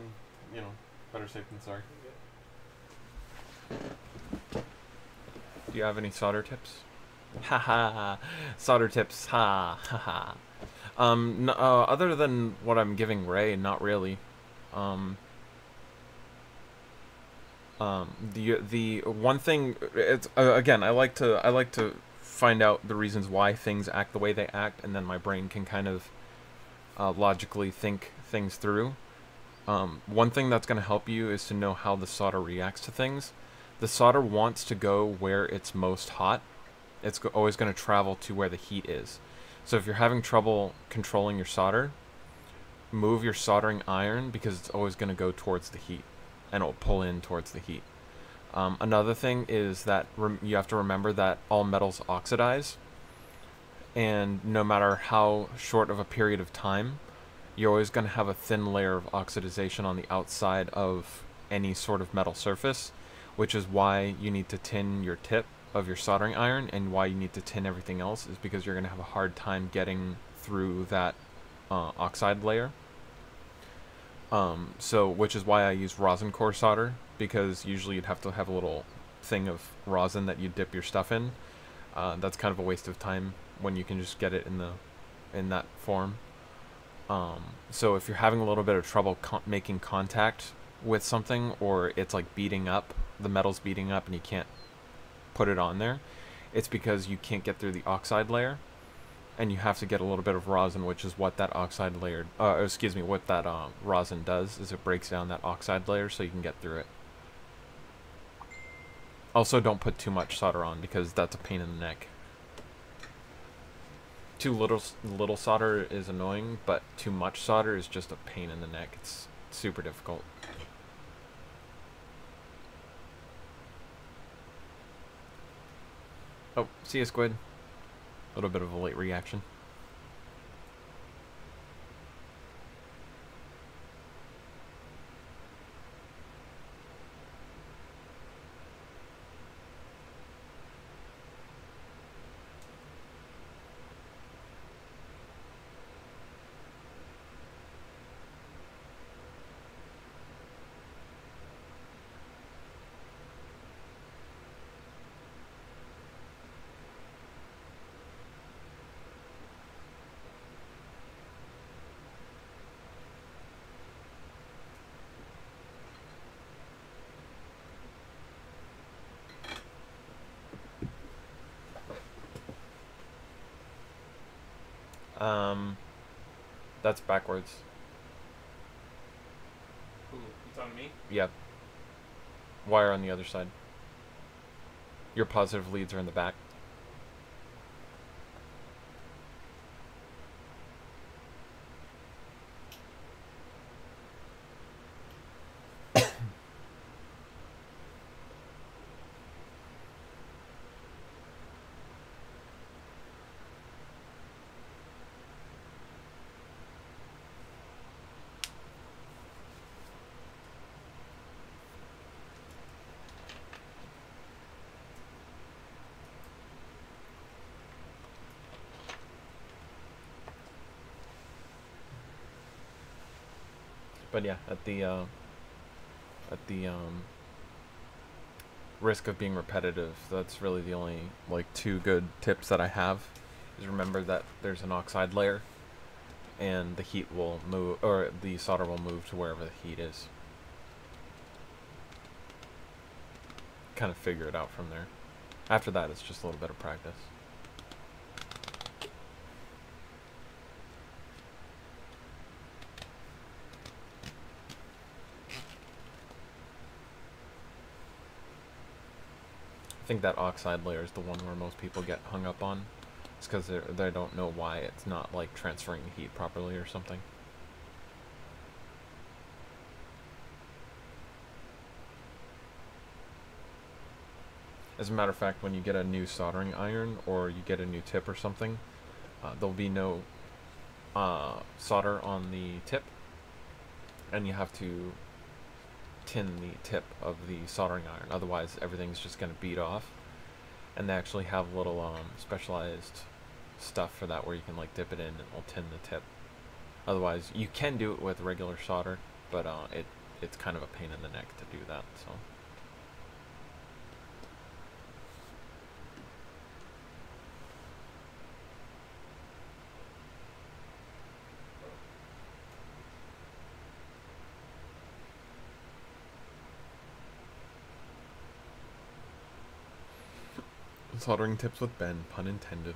better safe than sorry. Do you have any solder tips? Haha, solder tips, ha ha. Other than what I'm giving Ray, not really. The one thing, it's again, I like to find out the reasons why things act the way they act, and then my brain can kind of logically think things through. One thing that's going to help you is to know how the solder reacts to things. The solder wants to go where it's most hot. It's always going to travel to where the heat is. So if you're having trouble controlling your solder, move your soldering iron, because it's always going to go towards the heat, and it'll pull in towards the heat. Another thing is that you have to remember that all metals oxidize, and no matter how short of a period of time, you're always going to have a thin layer of oxidization on the outside of any sort of metal surface, which is why you need to tin your tip of your soldering iron, and why you need to tin everything else is because you're going to have a hard time getting through that oxide layer. Which is why I use rosin core solder, because usually you'd have to have a little thing of rosin that you dip your stuff in. That's kind of a waste of time when you can just get it in that form. So if you're having a little bit of trouble making contact with something, or it's like beating up, the metal's beating up and you can't put it on there, it's because you can't get through the oxide layer, and you have to get a little bit of rosin, which is what that oxide layer, what that rosin does, is it breaks down that oxide layer so you can get through it. Also, don't put too much solder on, because that's a pain in the neck. Too little solder is annoying, but too much solder is just a pain in the neck. It's super difficult. Oh, see ya, Squid. A little bit of a late reaction. That's backwards. Who? You talking to me? Yep. Wire on the other side. Your positive leads are in the back. But yeah, at the risk of being repetitive, that's really the only like two good tips that I have. Is remember that there's an oxide layer, and the heat will move, or the solder will move to wherever the heat is. Kind of figure it out from there. After that, it's just a little bit of practice. I think that oxide layer is the one where most people get hung up on. It's because they don't know why it's not like transferring heat properly or something. As a matter of fact, when you get a new soldering iron or you get a new tip or something, there'll be no solder on the tip, and you have to tin the tip of the soldering iron. Otherwise, everything's just going to beat off. And they actually have little specialized stuff for that where you can like dip it in and it'll tin the tip. Otherwise, you can do it with regular solder, but it's kind of a pain in the neck to do that. So. Soldering tips with Ben, pun intended.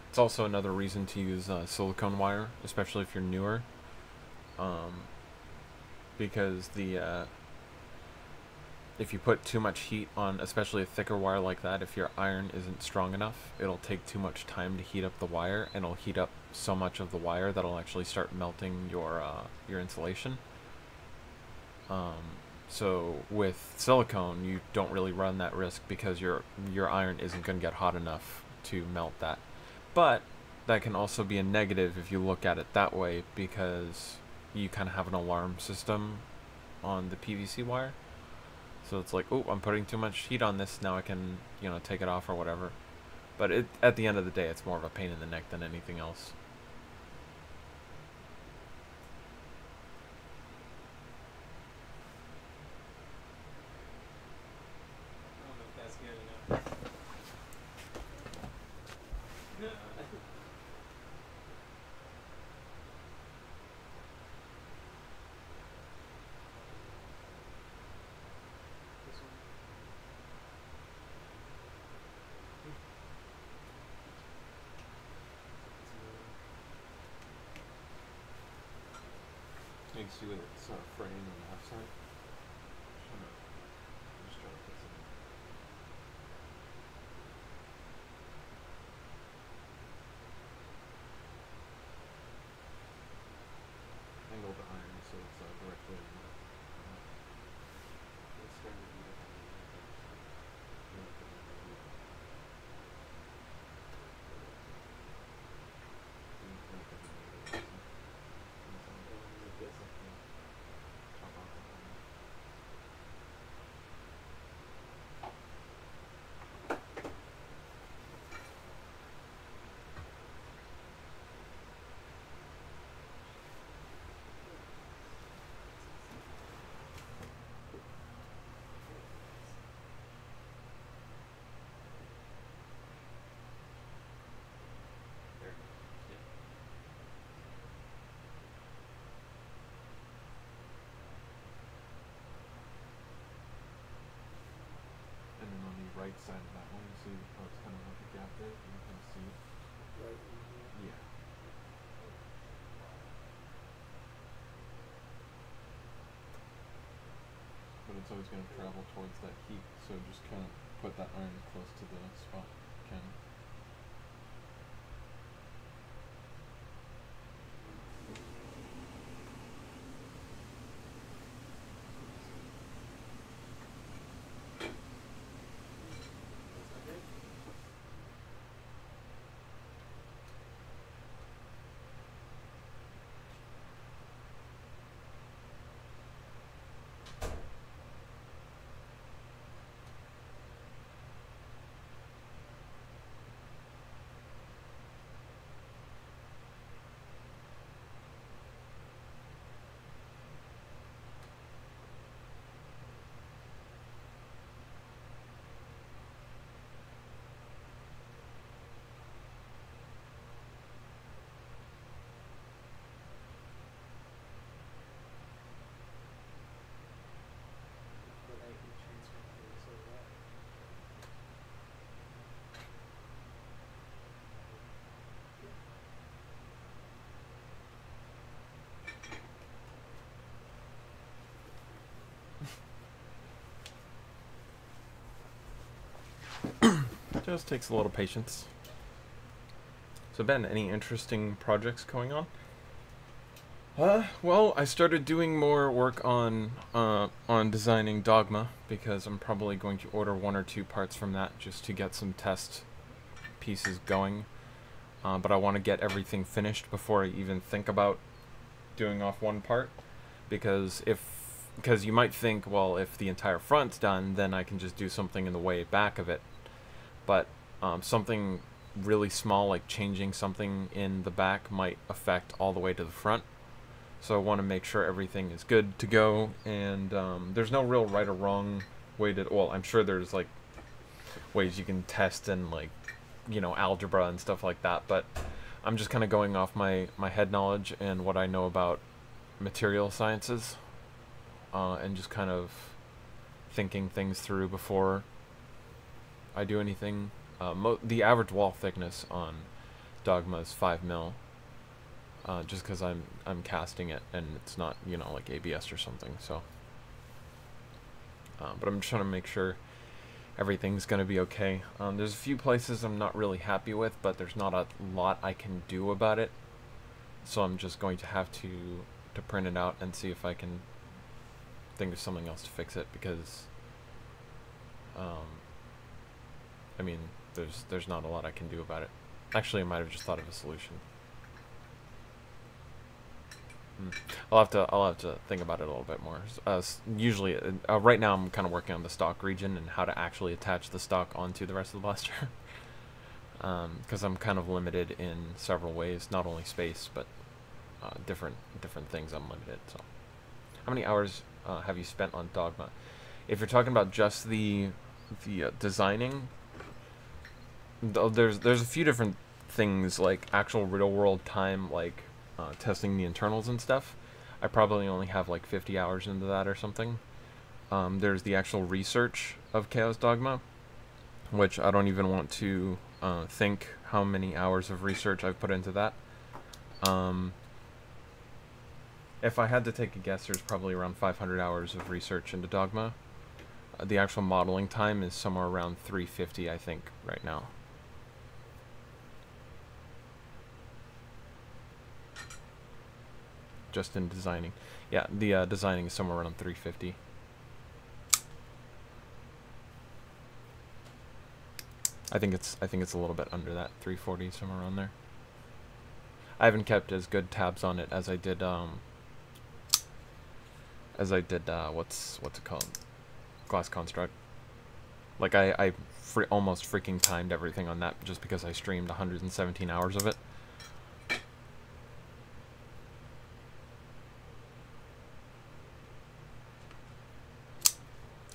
It's also another reason to use silicone wire, especially if you're newer, because if you put too much heat on, especially a thicker wire like that, if your iron isn't strong enough, it'll take too much time to heat up the wire, and it'll heat up so much of the wire that it'll actually start melting your insulation. So with silicone, you don't really run that risk because your iron isn't going to get hot enough to melt that. But that can also be a negative if you look at it that way, because you kind of have an alarm system on the PVC wire. So it's like, oh, I'm putting too much heat on this, now I can, take it off or whatever. But at the end of the day, it's more of a pain in the neck than anything else. I don't know if that's good enough. You can see when it's fraying on the left side. Just trying to put some. Angle the iron so it's directly in the. It's starting to be right side of that one, you see how it's kind of like a gap there? You can see it. Right. Yeah. But it's always going to travel towards that heat, so just kind of put that iron close to the spot you can. Just takes a little patience. So Ben, any interesting projects going on? Well, I started doing more work on designing Dogma because I'm probably going to order 1 or 2 parts from that just to get some test pieces going. But I want to get everything finished before I even think about doing off one part, because you might think, well, if the entire front's done, then I can just do something in the way back of it. But something really small, like changing something in the back, might affect all the way to the front. So I want to make sure everything is good to go, and there's no real right or wrong way to, well, I'm sure there's like ways you can test and like, you know, algebra and stuff like that, but I'm just kind of going off my head knowledge and what I know about material sciences, and just kind of thinking things through before I do anything. The average wall thickness on Dogma is 5 mil. Just because I'm casting it and it's not, you know, like ABS or something. So, but I'm just trying to make sure everything's gonna be okay. There's a few places I'm not really happy with, but there's not a lot I can do about it. So I'm just going to have to print it out and see if I can think of something else to fix it, because I mean, there's not a lot I can do about it. Actually, I might have just thought of a solution. I'll have to think about it a little bit more. Usually, right now I'm kind of working on the stock region and how to actually attach the stock onto the rest of the blaster. Because I'm kind of limited in several ways, not only space, but different things I'm limited. So, how many hours have you spent on Dogma? If you're talking about just the designing, there's a few different things, like actual real world time, like testing the internals and stuff. I probably only have like 50 hours into that or something. There's the actual research of Chaos Dogma, which I don't even want to think how many hours of research I've put into that. If I had to take a guess, there's probably around 500 hours of research into Dogma. The actual modeling time is somewhere around 350, I think, right now. Just in designing. Yeah, the designing is somewhere around 350. I think it's a little bit under that, 340, somewhere around there. I haven't kept as good tabs on it as I did what's it called? Glass Construct. Like I almost freaking timed everything on that just because I streamed 117 hours of it.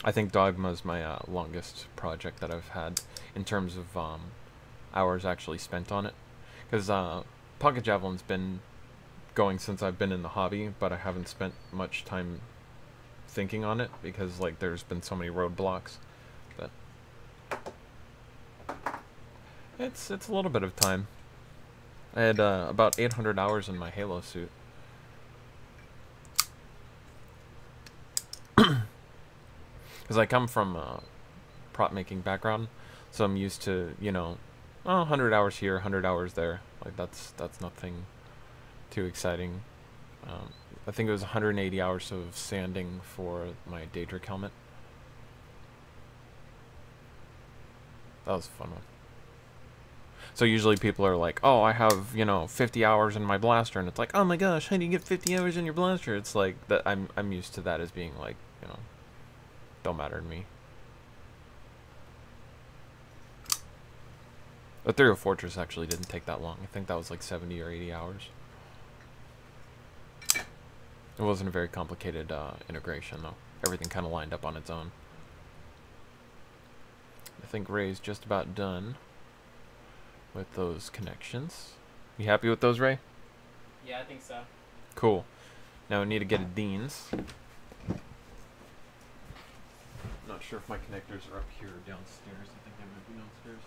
I think Dogma is my longest project that I've had in terms of hours actually spent on it. Because Pocket Javelin's been going since I've been in the hobby, but I haven't spent much time thinking on it because like there's been so many roadblocks. But it's a little bit of time. I had about 800 hours in my Halo suit. Because I come from a prop making background, so I'm used to, you know, 100 hours here, 100 hours there. Like that's nothing too exciting. I think it was 180 hours of sanding for my Daedric helmet. That was a fun one. So usually people are like, oh, I have, you know, 50 hours in my blaster, and it's like, oh my gosh, how do you get 50 hours in your blaster? It's like that. I'm used to that as being like, you know, don't matter to me. Ethereal Fortress actually didn't take that long. I think that was like 70 or 80 hours. It wasn't a very complicated integration, though. Everything kind of lined up on its own. I think Ray's just about done with those connections. You happy with those, Ray? Yeah, I think so. Cool. Now we need to get a Dean's. Not sure if my connectors are up here or downstairs. I think they might be downstairs.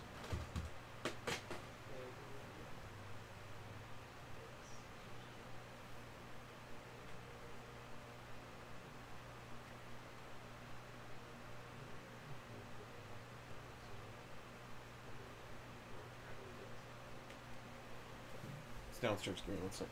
downstairs. Give me one sec.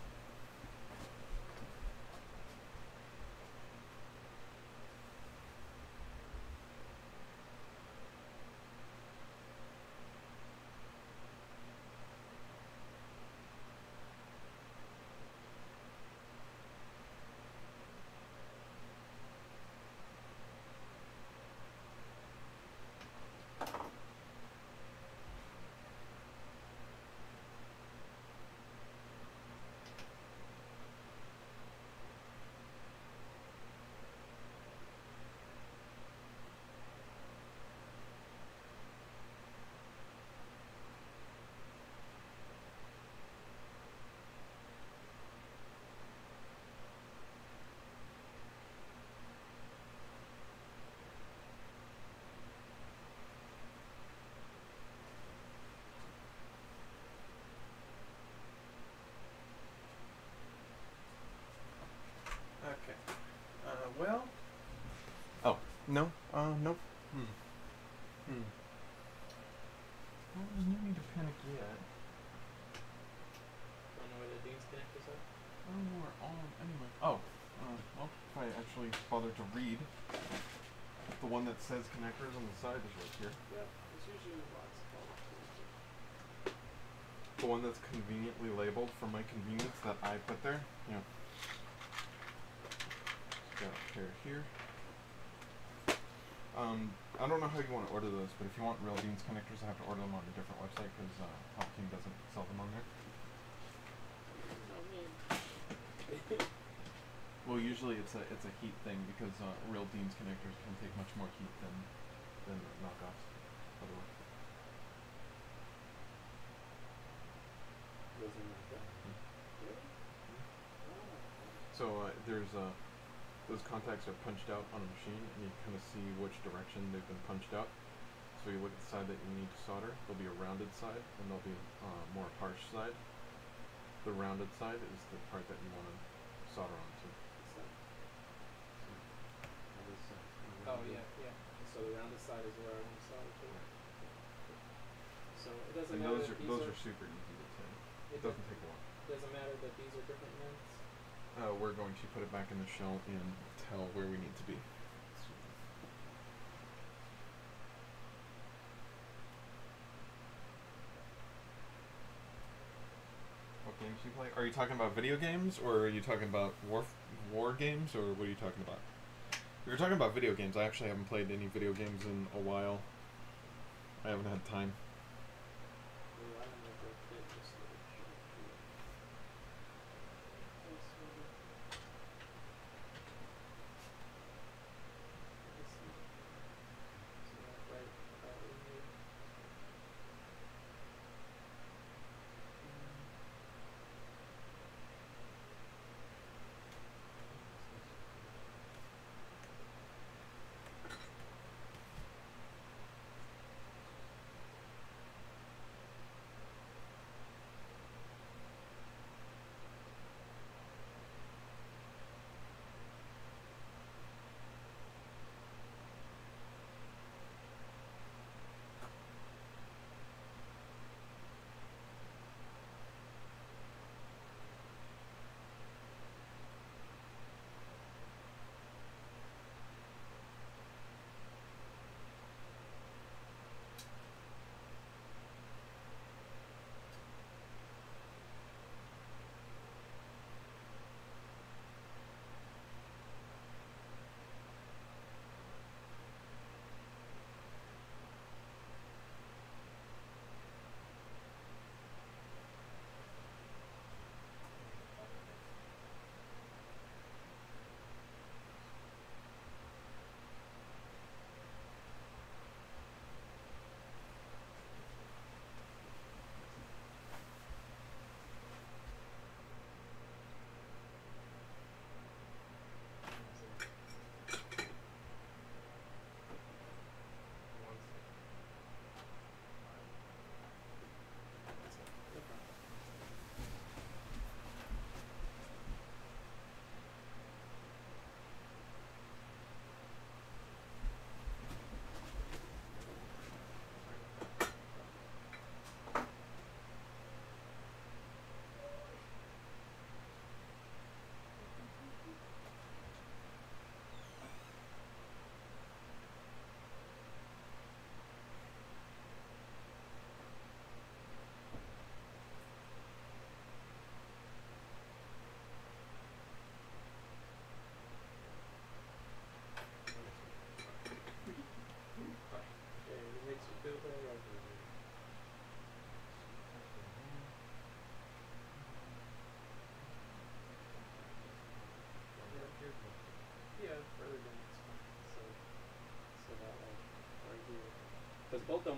Okay. Well. Oh, no. Nope. Well, there's no need to panic yet. Don't know where the Dean's connectors are? I don't know where all. Anyway. Oh. Well, if I actually bother to read, the one that says connectors on the side is right here. Yep. It's usually in the box. The one that's conveniently labeled for my convenience that I put there. Yeah. Got a pair here. I don't know how you want to order those, but if you want real Dean's connectors, I have to order them on a different website because Palpatine doesn't sell them on there. Oh man. Well, usually it's a heat thing because real Dean's connectors can take much more heat than knockoffs. Otherwise. Doesn't like that. Really? So there's those contacts are punched out on a machine, and you kind of see which direction they've been punched out. So you look at the side that you need to solder. There'll be a rounded side, and there'll be more harsh side. The rounded side is the part that you want to solder onto. Oh yeah, yeah. So the rounded side is where I want to solder to. So it doesn't And matter. those are super easy to tin. It doesn't take long. Doesn't matter that these are different lengths. We're going to put it back in the shell and tell where we need to be. What games do you play? Are you talking about video games, or are you talking about war games, or what are you talking about? If you're talking about video games, I actually haven't played any video games in a while. I haven't had time.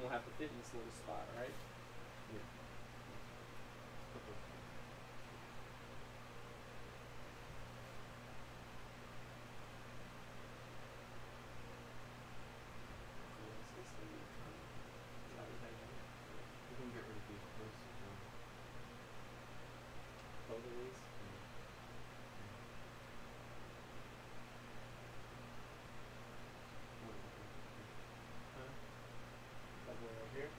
will have to fit in this little spot, right? Yeah. You can get rid of these posts as well. Both of these? Huh? Like way over here?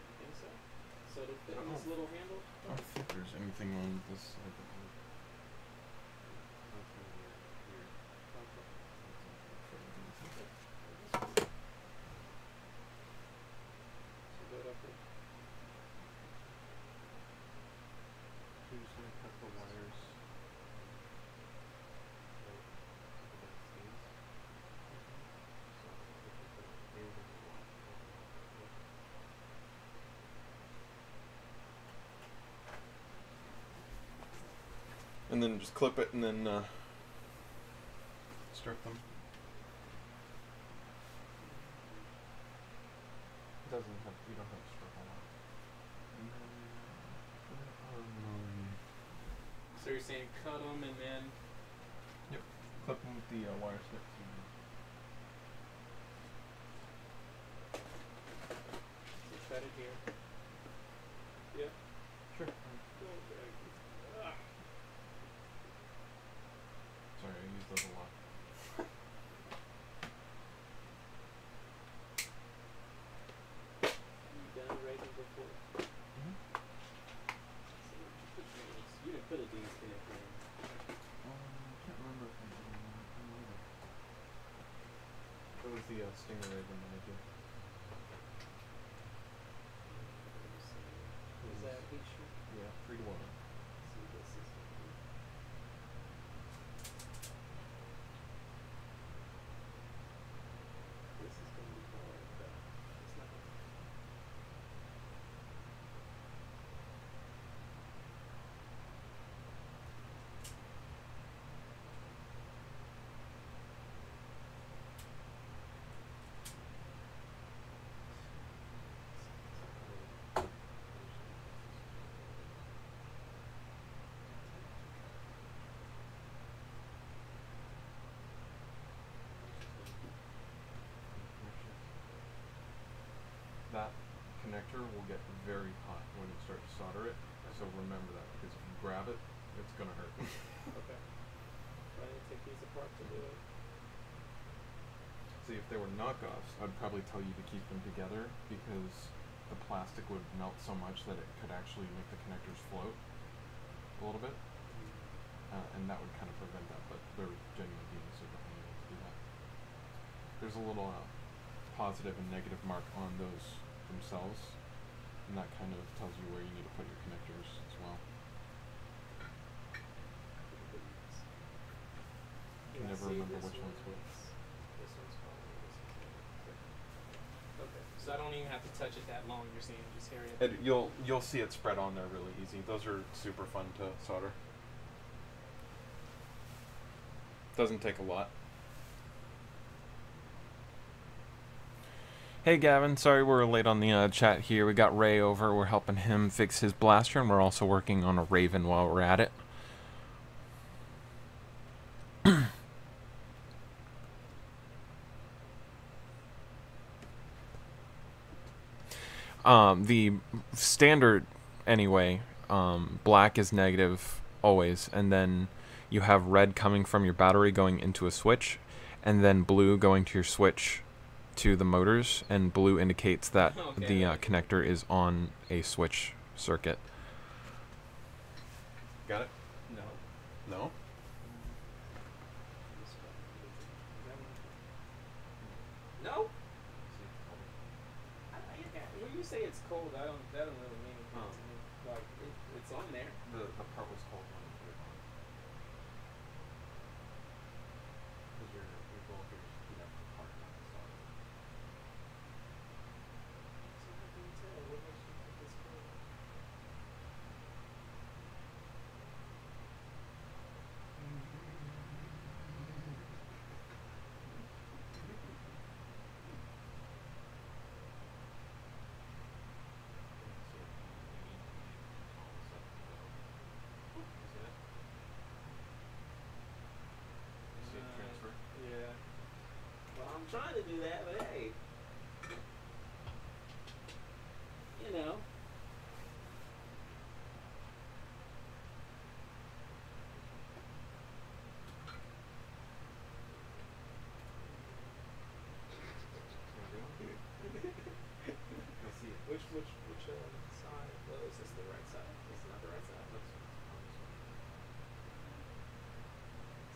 You think so? So to fit in this little handle? I don't think there's anything on this side that would. So go up there. So you're just gonna cut the wires. And then just clip it and then strip them. It doesn't have, you don't have to strip a lot. And then, So you're saying cut them and then. yep, clip them with the wire snips. So cut it here. Yeah. Sure. Okay. Sorry, I used those a lot. You done raising before? Mm-hmm. So you didn't put a D connector in. I can't remember if I did or not. I might have. It was the Stingray one that I did. Is that heat shrink? Yeah, 3 to 1. See, this is going to be hard, but it's not. That connector will get very hot when you start to solder it, so remember that, because if you grab it, it's gonna hurt. Okay. So I need to take these apart to do it. See, if they were knockoffs, I'd probably tell you to keep them together, because the plastic would melt so much that it could actually make the connectors float a little bit, and that would kind of prevent that, but they're genuinely being super handy to do that. There's a little positive and negative mark on those themselves, and that kind of tells you where you need to put your connectors as well. I can never remember which one's which. This one's probably this one's. Okay. So I don't even have to touch it that long. You're saying just carry it. You'll see it spread on there really easy. Those are super fun to solder. Doesn't take a lot. Hey Gavin, sorry we're late on the chat here. We got Ray over. We're helping him fix his blaster, and we're also working on a Raven while we're at it. The standard, anyway, black is negative always, and then you have red coming from your battery going into a switch, and then blue going to your switch to the motors, and blue indicates that the connector is on a switch circuit. Got it? No. No? No? When you say it's cold, that don't really mean anything to me. Like it's on there. The part was cold when you put it on. Because your goal here is to heat up the part, not the solder. So how can you tell? What makes you think it's cold? do that, but hey, you know. You'll see it. Which side? Well, is this the right side? Is it not the right side?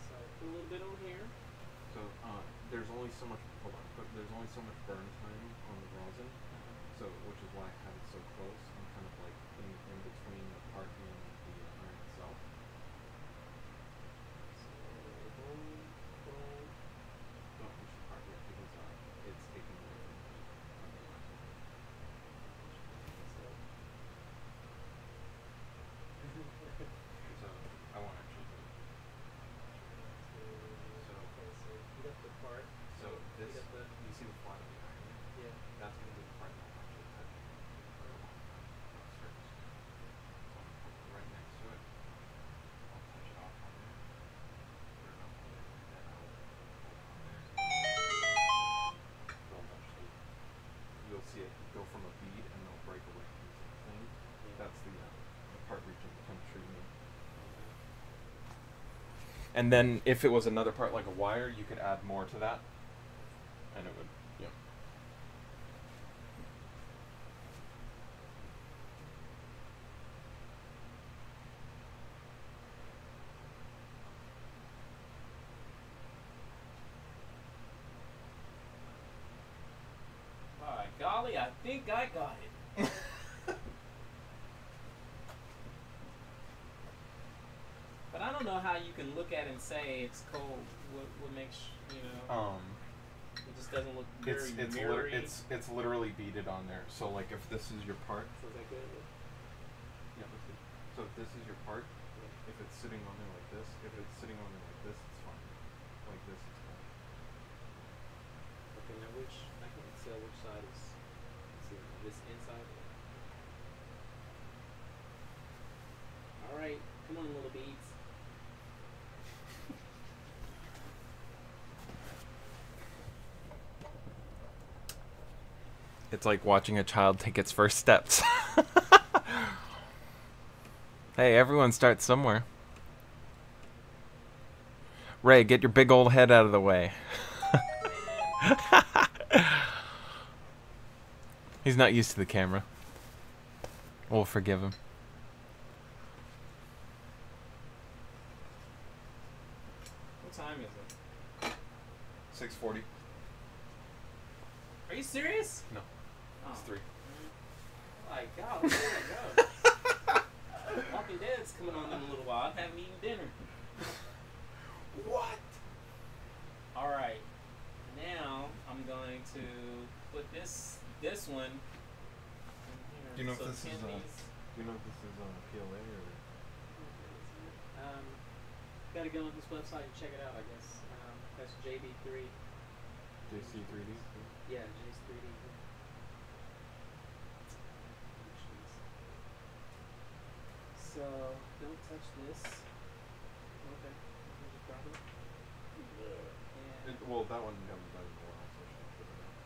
So put a little bit on here. So there's only so much. Hold on. But there's only so much burn time on the rosin. So which is why I have it so close. I'm kind of like in between the part and the iron itself. So boom, boom. Don't push the part yet because it's taking away from the So I won't actually do it. So heat up the part. So this, Heat up the. you see the flat of the iron there? Yeah. That's going to be the part that will actually touch the surface. So I'm going to put it right next to it. I'll touch it off on there. Put it up on there, and then I'll put it on there. They'll actually, you'll see it go from a bead and they'll break away from the thing. Yeah. That's the part reaching the temperature you need. And then if it was another part like a wire, you could add more to that. And it would, yeah. By golly, I think I got it. But I don't know how you can look at it and say it's cold. What makes you know? It just doesn't look very mirrory. It's literally beaded on there. So like if this is your part. So is that good? Yeah, let's see. So if this is your part, if it's sitting on there like this, if it's sitting on there like this, it's fine. Like this, it's fine. Okay, now which I can't tell which side is. Let's see, this inside. All right, come on, little beads. It's like watching a child take its first steps. Hey, everyone starts somewhere. Ray, get your big old head out of the way. He's not used to the camera. We'll forgive him. What time is it? 6:40. Are you serious? No, Oh. it's 3. My God, where did I go? Walking Dead's coming on in a little while. I haven't eaten dinner. What? All right, now I'm going to put this one. In here. Do you know if So this is 10 these. Do you know if this is PLA or? Gotta go on this website and check it out. I guess that's JB3. JC3D. Yeah, JC3D. So don't touch this. Okay. And Well, that one you haven't done in a while, so I should put it out.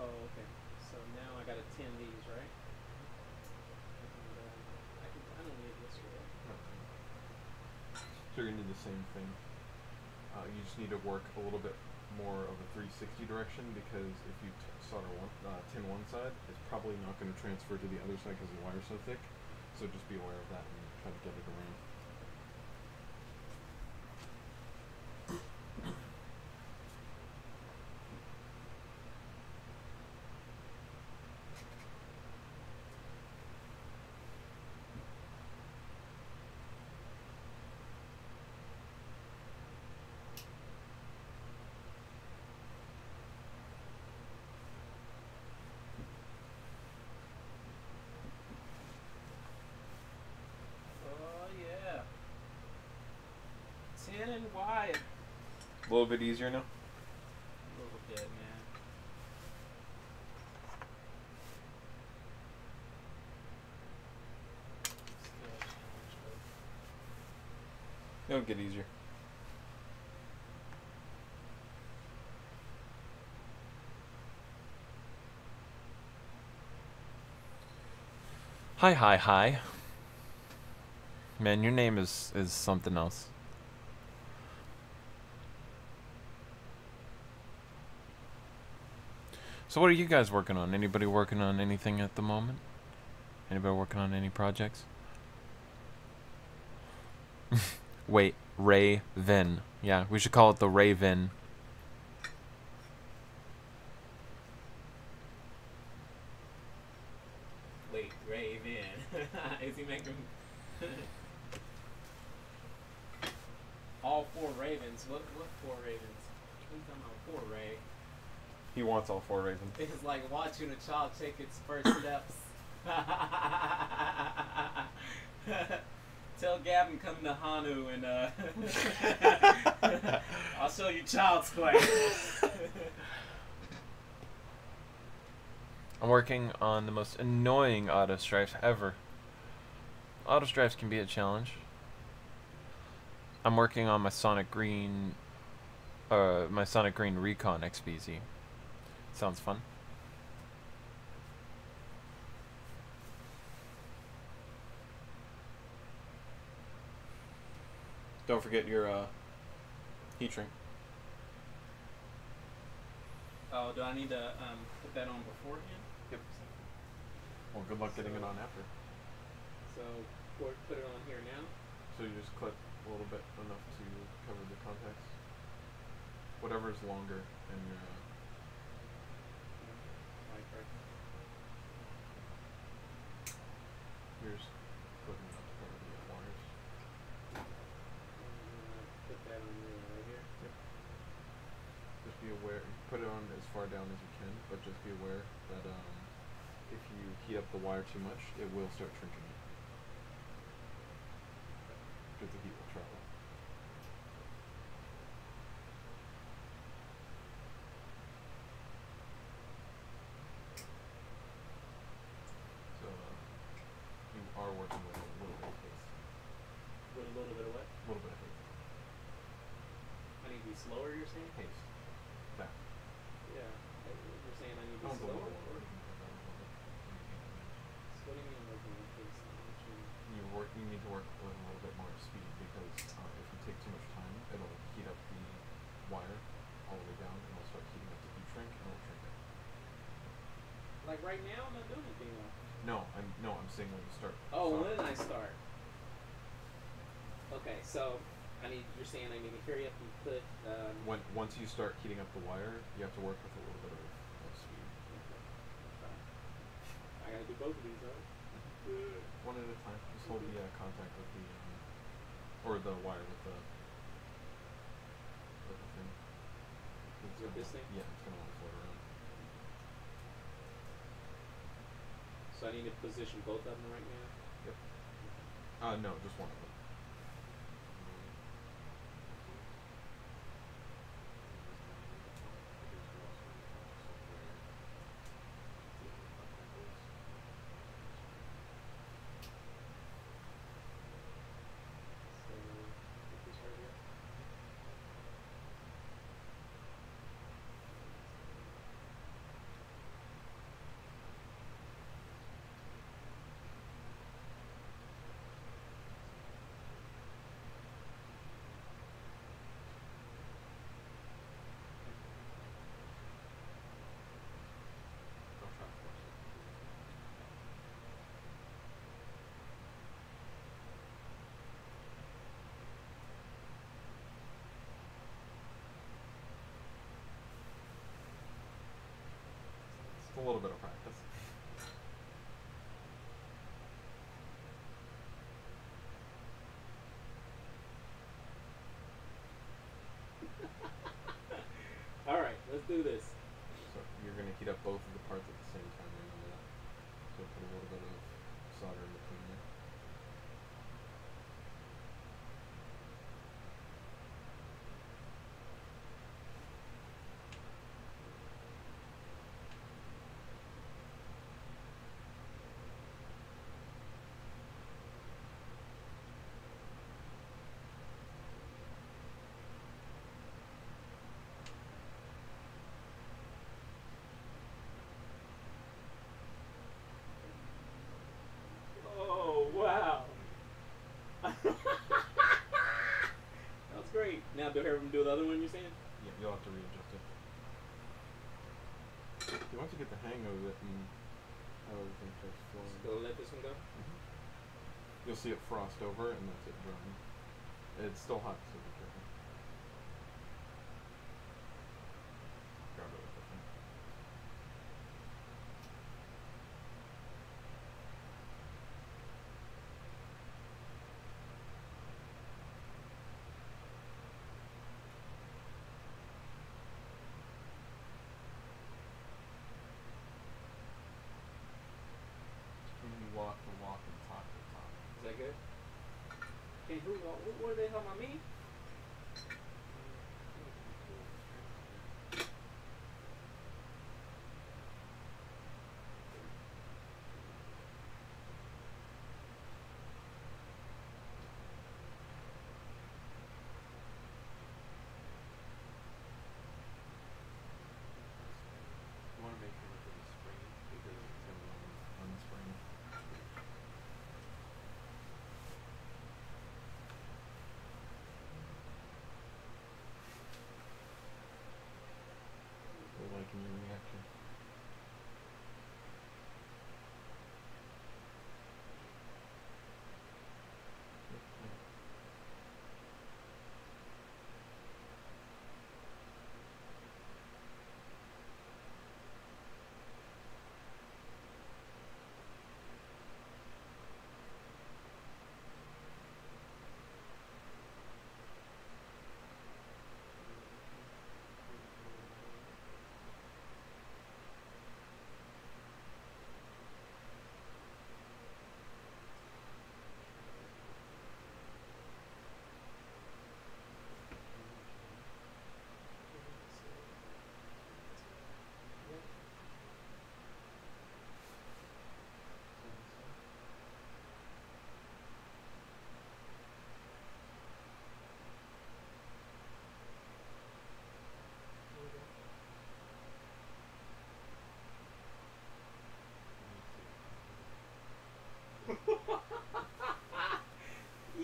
oh, okay. So now I gotta tin these, right? And, I don't need this really. So you're gonna do the same thing. You just need to work a little bit more of a 360 direction because if you solder tin one side, it's probably not going to transfer to the other side because the wire's so thick. So just be aware of that and try to get it around. Oh yeah. Tin and wide. A little bit easier now. A little bit, man. Still a challenge, but It'll get easier. Hi, hi, hi. Man, your name is something else. So what are you guys working on? Anybody working on anything at the moment? Anybody working on any projects? Wait, Raven. Yeah, we should call it the Raven. Wait, Raven. Is he making all 4 ravens? What 4 ravens? What are you talking about? 4 Ray. He wants all 4 ravens. It's like watching a child take its first steps. Tell Gavin come to Hanu and I'll show you child's play. I'm working on the most annoying auto strifes ever. Auto strifes can be a challenge. I'm working on my Sonic Green Recon XBZ. Sounds fun. Don't forget your heat shrink. Oh, do I need to put that on beforehand? Yep. Well, good luck getting it on after. So, put it on here now? So you just clip a little bit enough to cover the contacts. Whatever's longer in your here's clipping enough to cover the wires. Put that on right here? Yep. Just be aware, put it on as far down as you can, but just be aware that if you heat up the wire too much, it will start shrinking it. Because the heat will travel. So you are working with a little bit of haste. With a little bit of what? A little bit of haste. I need to be slower, you're saying? Haste. That. Yeah. You're saying I need to be slower? Or? So what do you mean working with this? You need to work with a little bit more speed because if you take too much time, it'll heat up the wire all the way down and it'll start heating up the heat shrink and it'll shrink it. Like right now, I'm not doing anything though. No, I'm saying when you start. Oh, when I start. Okay, so you're saying I need to hurry up and put. Once you start heating up the wire, you have to work with a little bit of speed. Okay. I gotta do both of these, right? One at a time. Just hold the contact with the or the wire with the thing. With this thing? Yeah, it's gonna want to float around. So I need to position both of them right now? Yep. No, just one of them. It's a little bit of practice. Alright, let's do this. So you're going to heat up both of the parts at the same time, remember that. So put a little bit of solder in between there. not do him do the other one you're saying? Yeah, you'll have to readjust it. You want to get the hang of it and have everything starts flowing. Still let this one go? You'll see it frost over and that's it drying. It's still hot, so be careful. Grab it with the thing. Walk the walk and talk the talk. Is that good? Hey, what the hell am I mean? You want to make sure that it's spring because it's going to unspring. We're liking your reaction.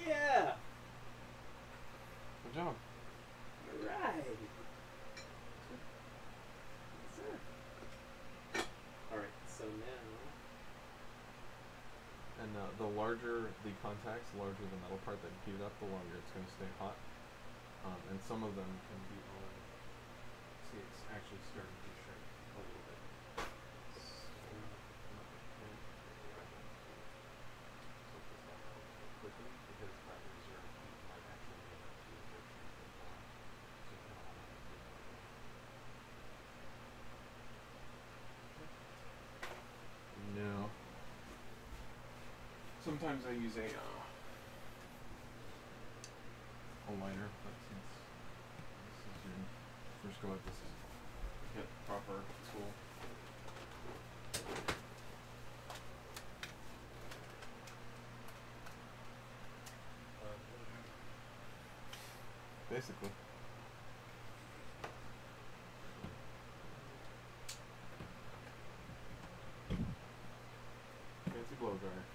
Yeah! Good job. Alright. Sir. Alright, so now. And the larger the contacts, the larger the metal part that you heat up, the longer it's going to stay hot. And some of them can be on. See, it's actually starting to shrink a little bit. Quickly because that reserve heat might actually make it to the shrink as well. So you kind of want to do that. No. Sometimes I use a liner, but since this is your first go at this, is get proper tool. Basically. Fancy blow dryer.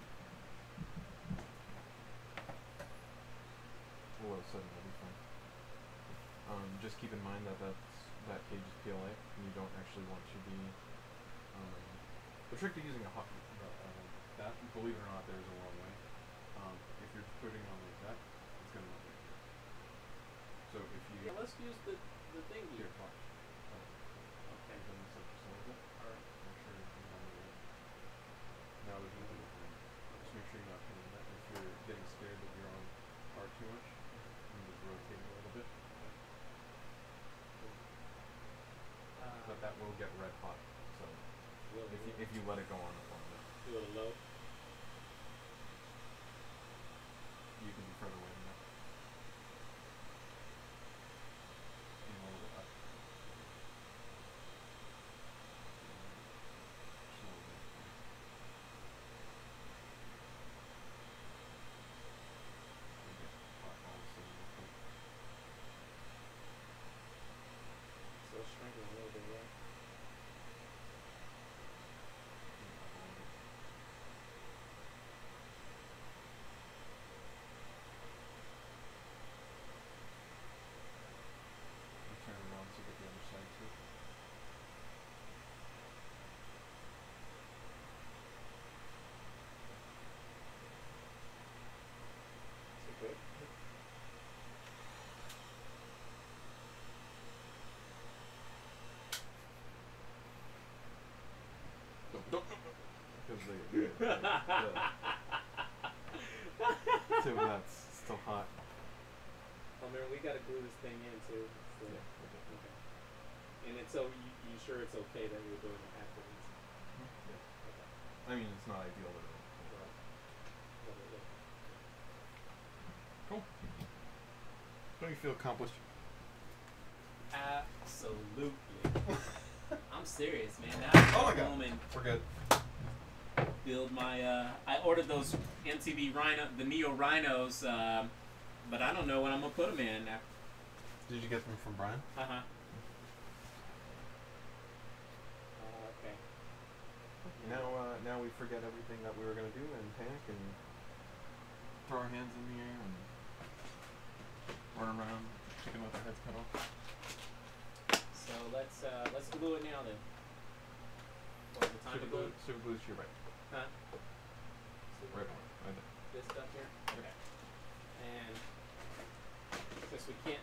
All of a sudden it'll be fine. Just keep in mind that that cage is PLA, and you don't actually want to be. The trick to using a hot that, believe it or not, there's a wrong way. If you're putting it on like that, it's gonna melt right here. So if you Let's use the thing here, here. watch. Okay, then this up just a little bit. Alright. Make sure everything's on the right. Now there's nothing behind it. Just make sure you're not hitting that. If you're getting scared that you're on far too much, you can just rotate it a little bit. But that will get red hot. So if you let it go on a long bit, do it low. you can be further away than that. And a little bit up. Just a little bit. It'll get hot all of a sudden real quick. So it's shrinking a little bit, right? And up a little bit. See if that's still hot. Oh, man, we gotta glue this thing in too. So, Yeah. okay. And it's so you sure it's okay that we're doing it afterwards? Yeah. Okay. I mean, it's not ideal, but cool. Don't you feel accomplished? Absolutely. I'm serious, man. Now Oh my I'm God. home and We're good. build my. I ordered those MTV Rhino, the Neo Rhinos, but I don't know what I'm gonna put them in. Did you get them from Brian? Okay. Now we forget everything that we were gonna do and panic and throw our hands in the air and run around, chicken with our heads cut off. So let's glue it now then. What's the time to glue? Super glue to your right. Huh? Right on. Right there. This stuff here. Okay. And since we can't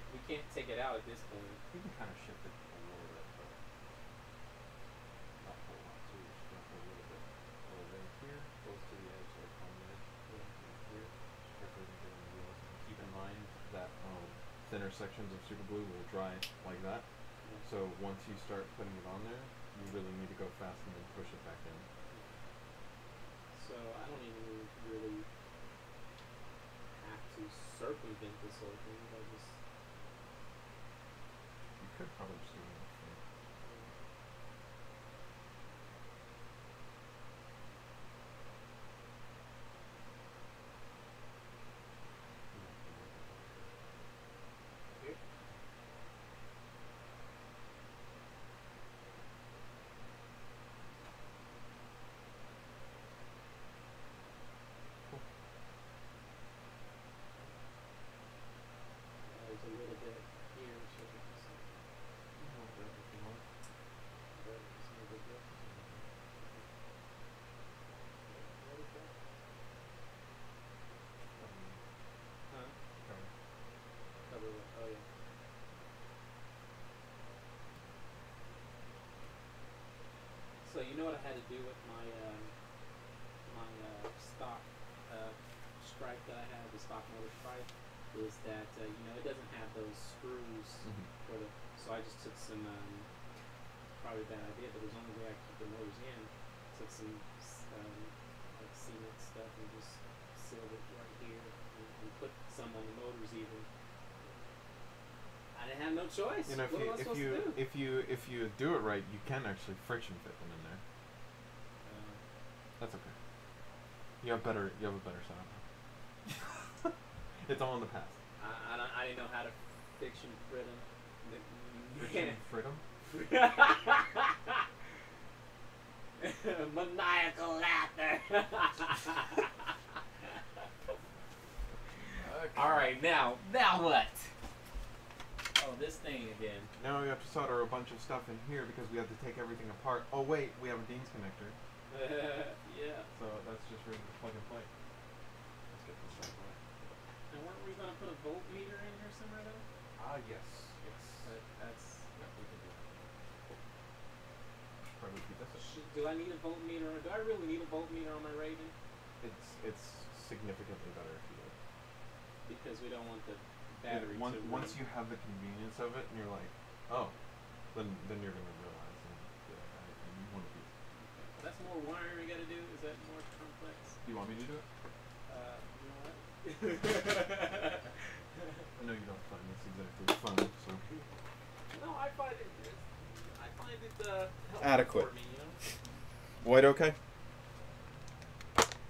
take it out at this point. You can kind of shift it a little bit, but not a whole lot. So you're just gonna put a little bit over here, close to the edge, like on the edge. Yeah. Here. Strictly into the wheels. Keep in mind that thinner sections of super glue will dry like that. Yeah. So once you start putting it on there, you really need to go fast and then push it back in. So I don't even really have to circumvent this whole thing. I just You could probably just do it. here. There's a little bit here, so we can see. There's a little bit. What is that? Huh? Cover what? Oh yeah. So you know what I had to do with my stock stripe that I had, the stock motor stripe, is that it doesn't have those screws for the. So I just took some probably a bad idea, but there's only way I keep the motors in. Took some like cement stuff and just sealed it right here and put some on the motors even. I didn't have no choice. You know, what am I supposed to do? if you do it right, you can actually friction fit them in there. That's okay. You have a better setup. It's all in the past. I didn't know how to fiction frit them. Friction frit them? Maniacal laughter. Okay. All right, now what? Oh, this thing again. Now we have to solder a bunch of stuff in here because we have to take everything apart. Oh wait, we have a Dean's connector. Yeah. So that's just ready to plug and play. Let's get this out of the way. And weren't we gonna put a voltmeter in here somewhere though? Yes. That's. Yeah, we can do that. Probably keep this. Do I need a voltmeter? Do I really need a voltmeter on my Raven? It's significantly better if you do. Because we don't want the battery to once you have the convenience of it and you're like, oh, then you're gonna realize and be like, you want to be. Okay. That's more wiring we gotta do. Is that more complex? Do you want me to do it? You know what? I know you don't find this exactly fun, so. No, I find it helpful Adequate. for me, you know? White okay?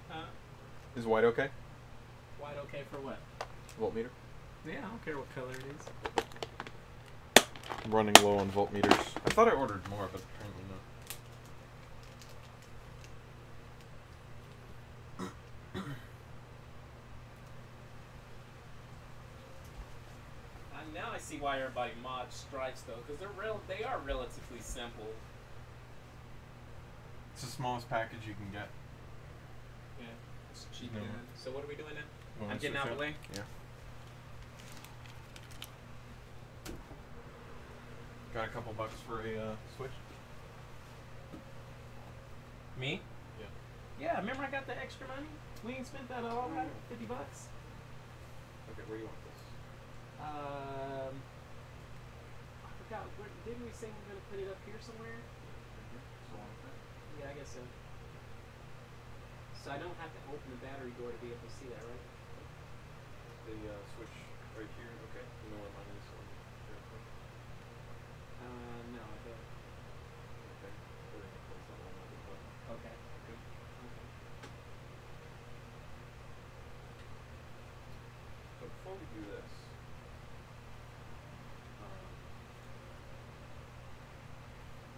Huh? Is white okay? White okay for what? Voltmeter? Yeah, I don't care what color it is. I'm running low on voltmeters. I thought I ordered more, but apparently not. Now I see why everybody mods stripes though, because they are relatively simple. It's the smallest package you can get. Yeah, it's cheap. No. So what are we doing now? You want I'm to getting switch out of the way. Yeah. Got a couple bucks for a switch? Me? Yeah. Yeah, remember I got the extra money? We ain't spent that all right? $50. Okay, where do you want this? I forgot. Didn't we say we were gonna put it up here somewhere? Yeah, I guess so. So I don't have to open the battery door to be able to see that, right? The switch right here. Okay. You know where mine is on here. No, I don't. Okay. We're gonna close that one up. Okay. Good. Okay. So before we do this,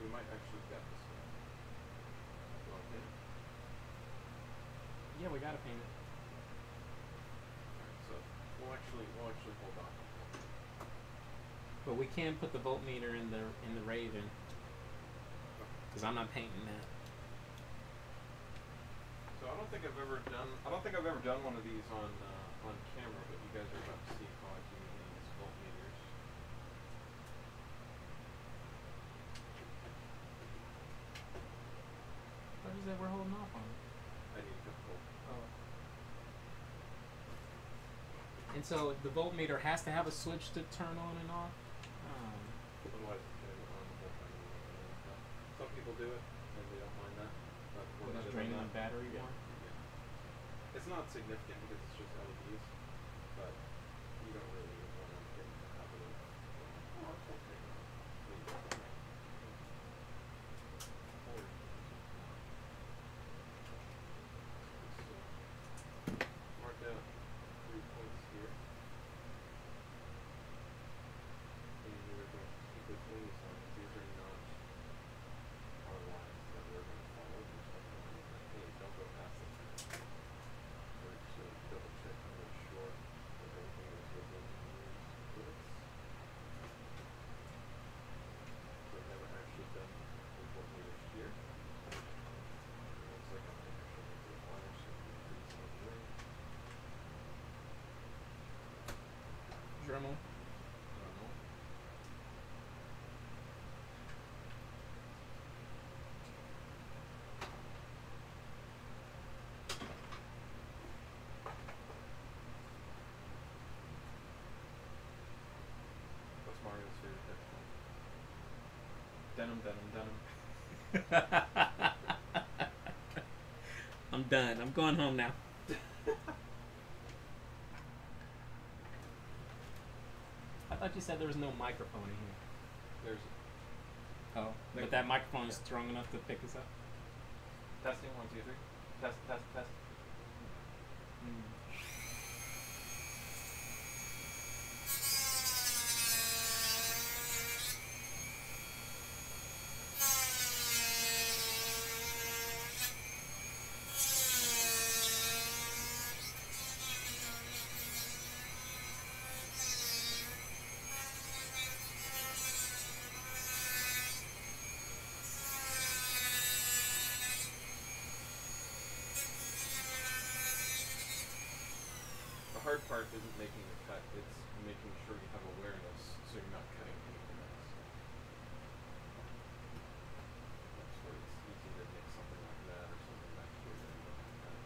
we might actually get this one. Okay. Yeah, we gotta paint it. Alright, so we'll actually hold on. But we can put the voltmeter in the Raven, because I'm not painting that. So I don't think I've ever done one of these on camera, but you guys are about to see how I do these voltmeters. What is that we're holding off on? I need to hold. Oh. And so the voltmeter has to have a switch to turn on and off? Otherwise it's going to go on the whole thing. Some people do it, and they don't mind that. But we're Just draining the battery more? Yeah. It's not significant because it's just LEDs, but you don't really want to get into the habit of mark out 3 points here. And we're going to keep it in these lines. These are not our lines that we're going to follow. There's nothing on them. Hey, don't go past them. We're just going to double check and make sure that everything is within these splits. So I've never actually done the voltmeters here. It looks like I might actually make it wires so we can do the same way. Dremel. What's Mario's favorite textile? Denim. I'm done. I'm going home now. I thought you said there was no microphone in here. There's Oh, but that microphone is strong enough to pick us up? testing, 1, 2, 3. Test. The hard part isn't making the cut, it's making sure you have awareness so you're not cutting anything else. That's where it's easy to make something like that or something back here that you don't have to cut.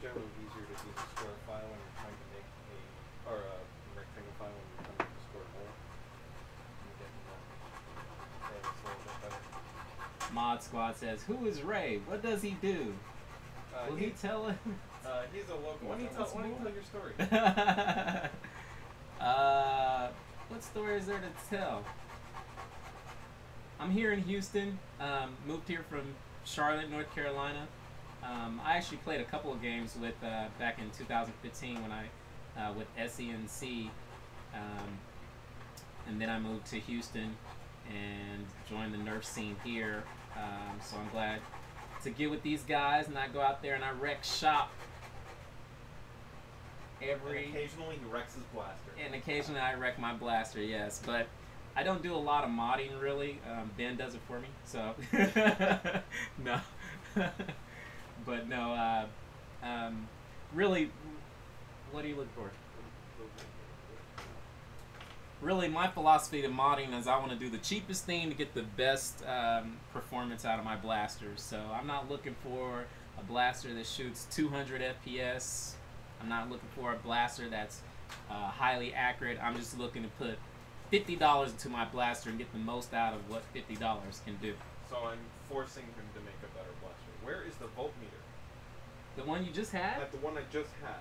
Generally easier to use a square file when you're trying to make a rectangle file when you're trying to make a square hole. You get that. Yeah, it's a little bit better. Mod Squad says, "Who is Ray? What does he do? Will he tell us?" He's a local. Why don't you tell your story? What story is there to tell? I'm here in Houston. Moved here from Charlotte, North Carolina. I actually played a couple of games with back in 2015 when I with SENC, um, and then I moved to Houston and joined the Nerf scene here. So I'm glad to get with these guys, and I go out there and I wreck shop every. And occasionally he wrecks his blaster. And occasionally I wreck my blaster, yes, but I don't do a lot of modding really. Ben does it for me, so no. But no, really, what do you look for? Really, my philosophy to modding is I want to do the cheapest thing to get the best performance out of my blasters. So I'm not looking for a blaster that shoots 200 FPS. I'm not looking for a blaster that's highly accurate. I'm just looking to put $50 into my blaster and get the most out of what $50 can do. So I'm forcing him to make a better blaster. Where is the voltmeter? The one you just had? The one I just had.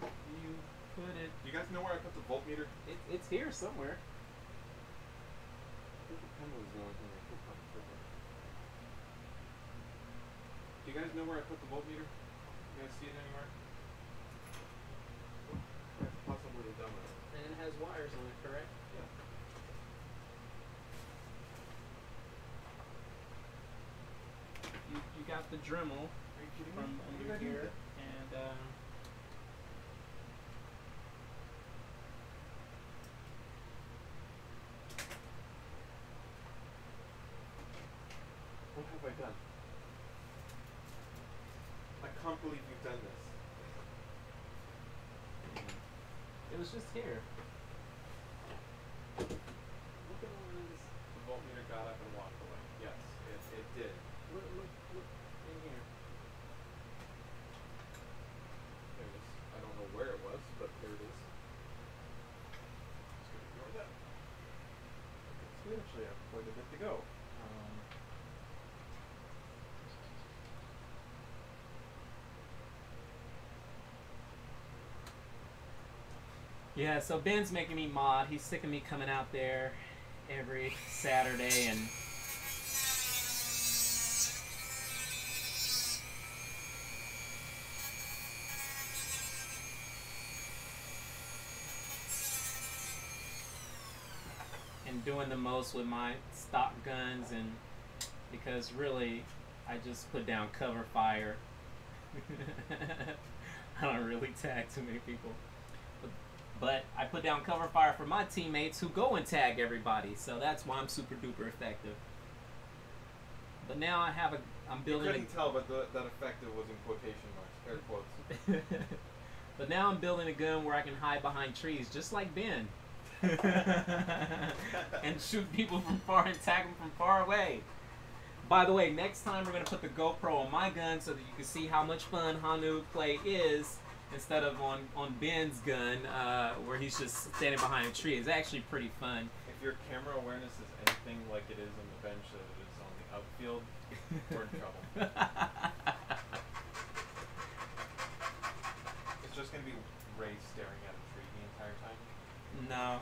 You put it. Do you guys know where I put the voltmeter? It's here somewhere. Do you guys know where I put the voltmeter? You guys see it anywhere? I've possibly done it. And it has wires on it, correct? Yeah. You got the Dremel from under here, and what have I done? I can't believe you've done this. it was just here. Look at all this. The voltmeter got up and walked away. Yes, it did. Look in here. There it is. I don't know where it was, but there it is. Just gonna ignore that. We actually have quite a bit to go. Yeah, so Ben's making me mod. He's sick of me coming out there every Saturday and doing the most with my stock guns, and because really I just put down cover fire. I don't really tag too many people. But I put down cover fire for my teammates who go and tag everybody, so that's why I'm super duper effective. But now I have I'm building. You couldn't tell, but that effective was in quotation marks, air quotes. But now I'm building a gun where I can hide behind trees, just like Ben, and shoot people from far and tag them from far away. By the way, next time we're gonna put the GoPro on my gun so that you can see how much fun Hanu play is, instead of on Ben's gun, where he's just standing behind a tree. It's actually pretty fun. If your camera awareness is anything like it is on the bench that it is on the outfield, we're in trouble. It's just going to be Ray staring at a tree the entire time? No.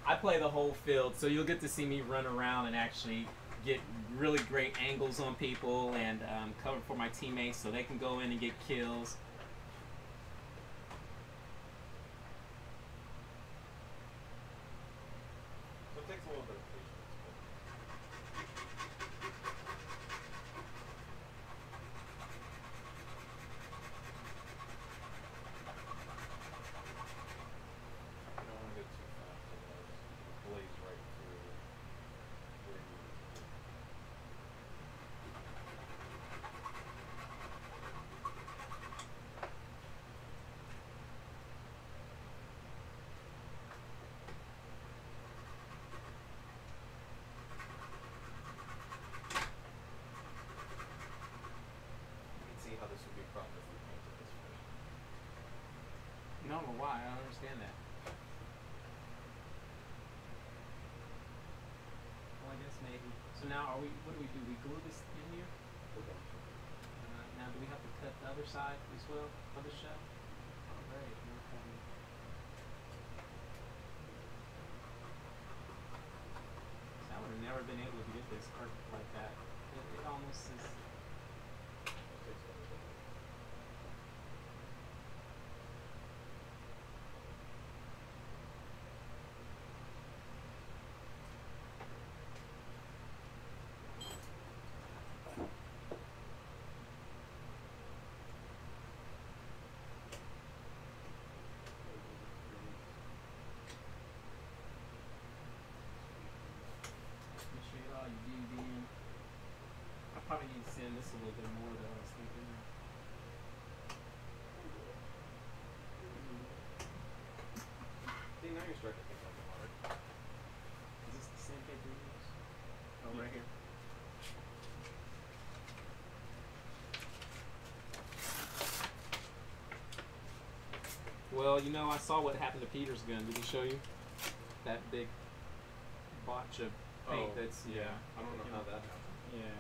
I play the whole field, so you'll get to see me run around and actually get really great angles on people and cover for my teammates so they can go in and get kills. It takes a little bit of patience. You don't want to get too fast, otherwise it'll blaze right through where you need to be. See how this would be a problem if we painted this first. No, why? I don't understand that. Well, I guess maybe. So now, what do? We glue this in here? Now, do we have to cut the other side as well? Other shell? Alright, no problem. this or like that. It almost is. Appreciate all you do, Dan. I probably need to send this a little bit more though. I was thinking. See, now you're starting to think like about it. Is this the sandpaper you use? Oh, right here. Well, you know, I saw what happened to Peter's gun. Did he show you that big botch of paint? That's I don't know how that happened. Yeah.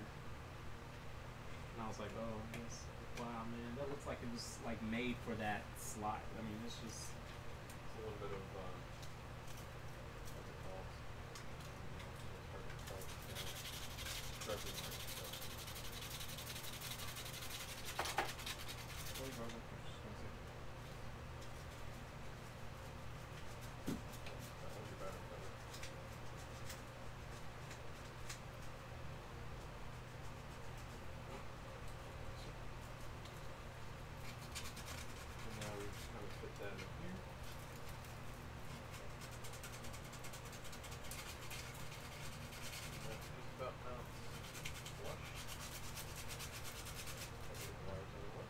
And I was like, oh, yes. Wow, man, that looks like it was like made for that slide. I mean, it's just. It's a little bit of what's it called? Sharpie mark. What are you That would be better. And now we just kind of fit that in here. And that's just about mounts flush. Probably the wires a little bit.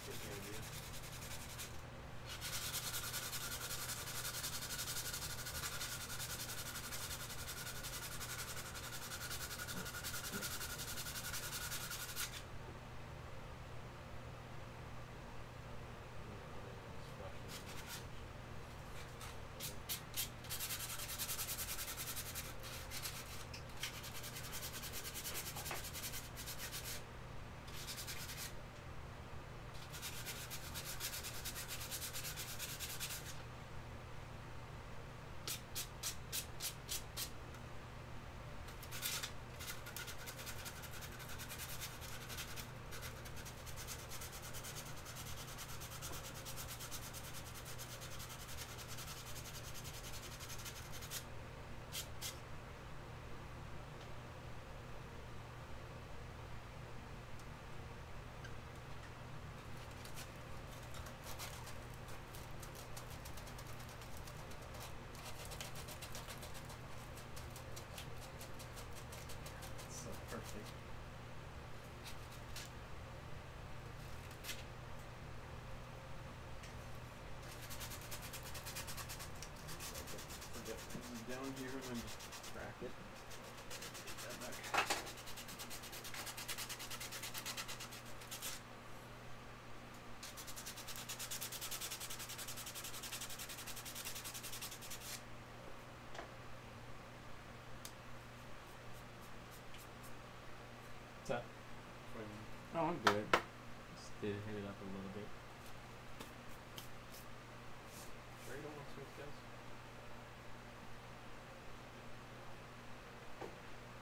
Get the idea. so perfect. Forget this is down here and then just crack it. Get that back. What's up? Oh, I'm good. Just did hit it up a little bit. Sure you don't want smooth guys?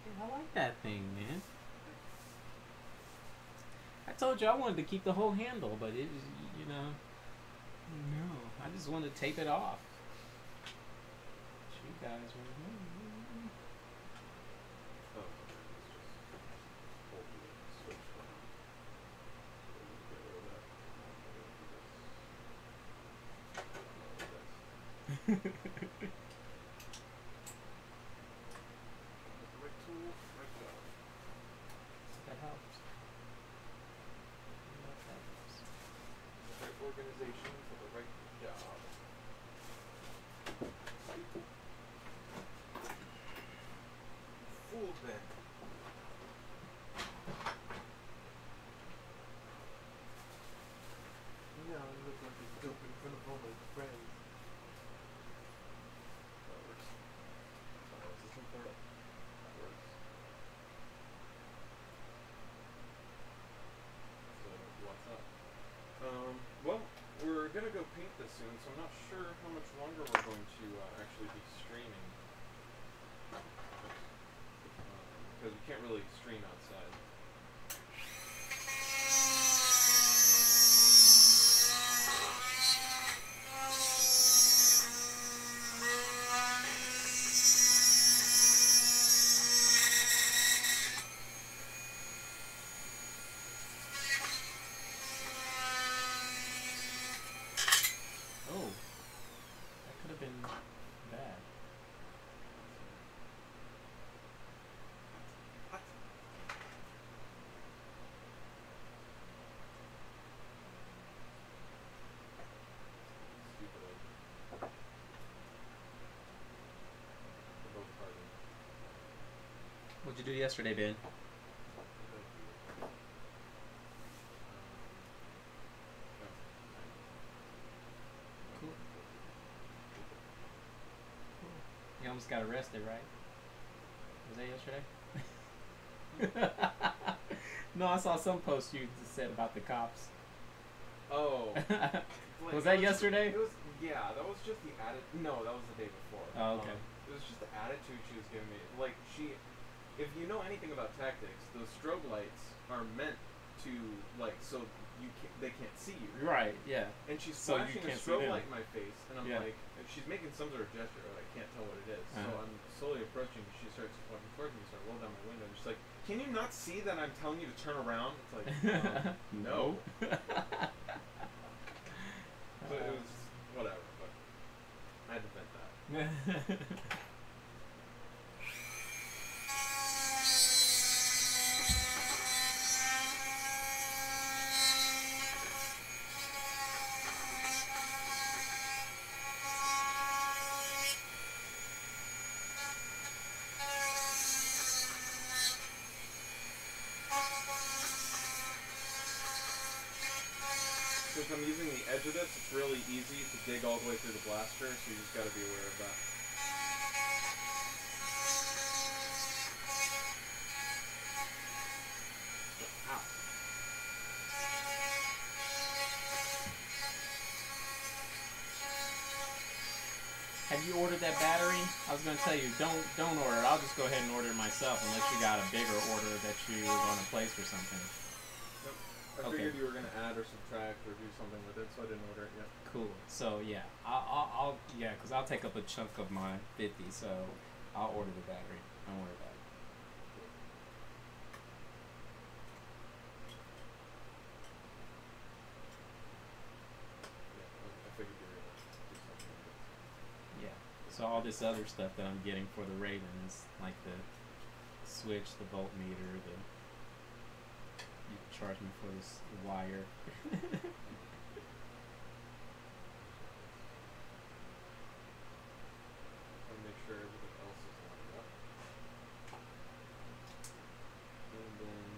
Yeah, I like that thing, man. I told you I wanted to keep the whole handle, but it, you know, no. I just wanted to tape it off. You guys were. Oh, okay. It's just hold the switch down. So we get rid of that. With the right tool, right job. That helps. That helps. The right organization for the right job. Fooled me. Yeah, I look like a dope in front of all my friends. I'm not sure how much longer we're going to actually be streaming. Because we can't really stream outside. Oh, that could have been bad. What'd you do yesterday, Ben? Cool. You almost got arrested, right? Was that yesterday? No, I saw some post you said about the cops. Oh. Was that yesterday? It was, yeah, that was just the attitude. No, that was the day before. Oh, okay. It was just the attitude she was giving me. Like, if you know anything about tactics, those strobe lights are meant to, like, so they can't see you. Right, yeah. And she's So you flashing a can't see strobe them. light in my face, and I'm like, she's making some sort of gesture, I can't tell what it is. So I'm slowly approaching, she starts walking towards me, so I roll down my window, and she's like, can you not see that I'm telling you to turn around? It's like, no. But it was whatever, but I had to vent that. Since I'm using the edge of this, it's really easy to dig all the way through the blaster, so you just gotta be aware of that. Ow. Have you ordered that battery? I was gonna tell you, don't order it. I'll just go ahead and order it myself unless you got a bigger order that you were gonna place for something. Nope. I figured you were gonna add or subtract or do something with it, so I didn't order it yet. Cool. So yeah, I'll yeah, cause I'll take up a chunk of my 50, so I'll order the battery. Don't worry about it. Yeah, I figured you were gonna do something with it. Yeah. So all this other stuff that I'm getting for the Raven is like the switch, the voltmeter, you charge me for this wire. Make sure everything else is lined up. And then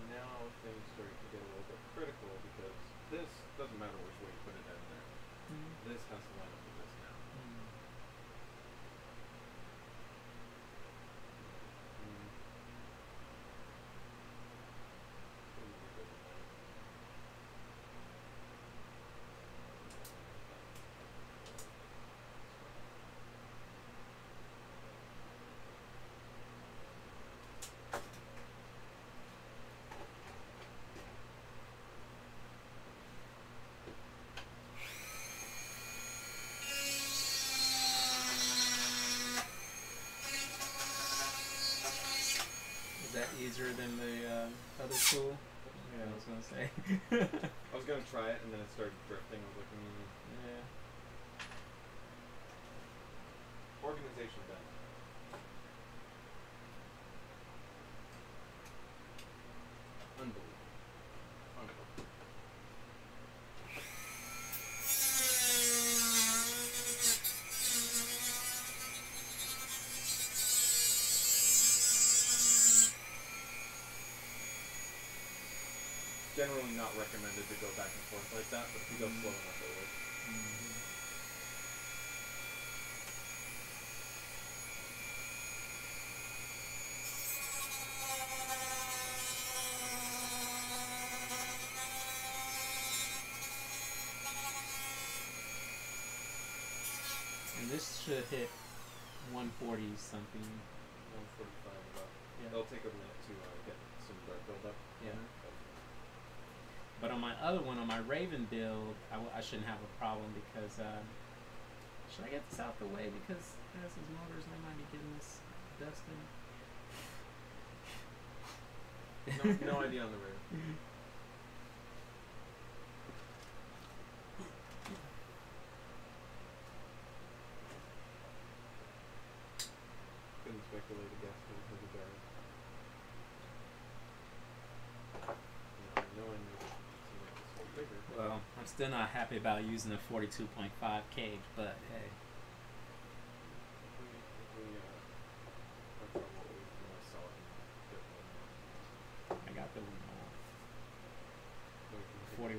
now things start to get a little bit critical because this doesn't matter which way you put it in there. This has to line up with this now. Is that easier than the other tool? Yeah, I was gonna say. I was gonna try it and then it started drifting. I was like, Yeah. Organization then. Unbelievable. Unbelievable. Generally not recommended to go back and forth like that, but if you go slow enough, it works. And this should hit 140 something. 145 about. Yeah. It'll take a minute to get some dirt buildup. Yeah. But on my other one, on my Raven build, I shouldn't have a problem because should I get this out the way because it has his motors and I might be getting this dust in it. No idea on the Raven. Couldn't speculate a guess because of the knowing you to make this whole bigger. Well, I'm still not happy about using a 42.5 cage, but hey. I got the 41.5. So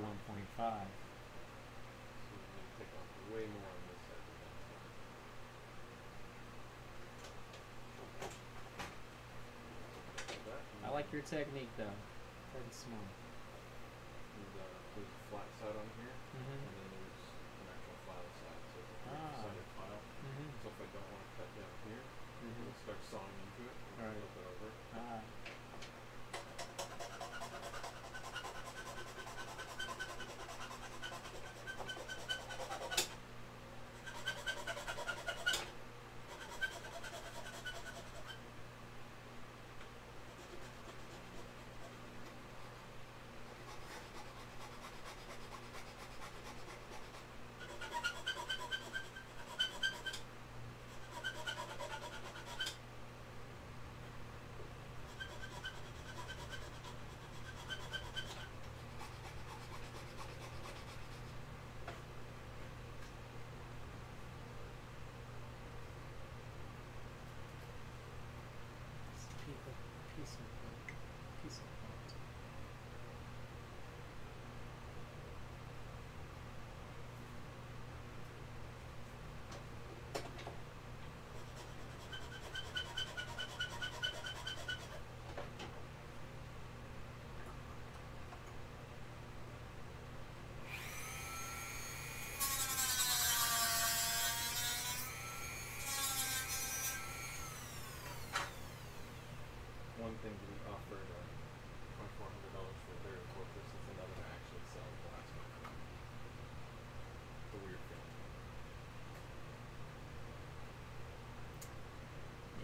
you need to take off way more on this side than that side. I like your technique though. Pretty small. And, there's a flat side on here, and then there's an actual file side, so it's a three-sided file. So if I don't want to cut down here, it'll start sawing into it, and flip it over. Piece of art. One thing to be offered $2,400 for a third fortress is another to actually sell the last one. The weird thing.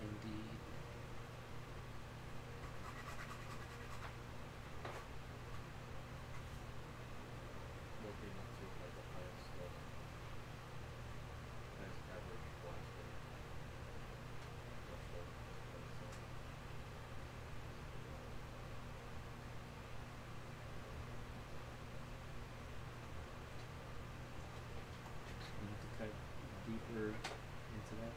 Indeed. Will be not too high, the highest average blaster. I'm going to cut deeper into that.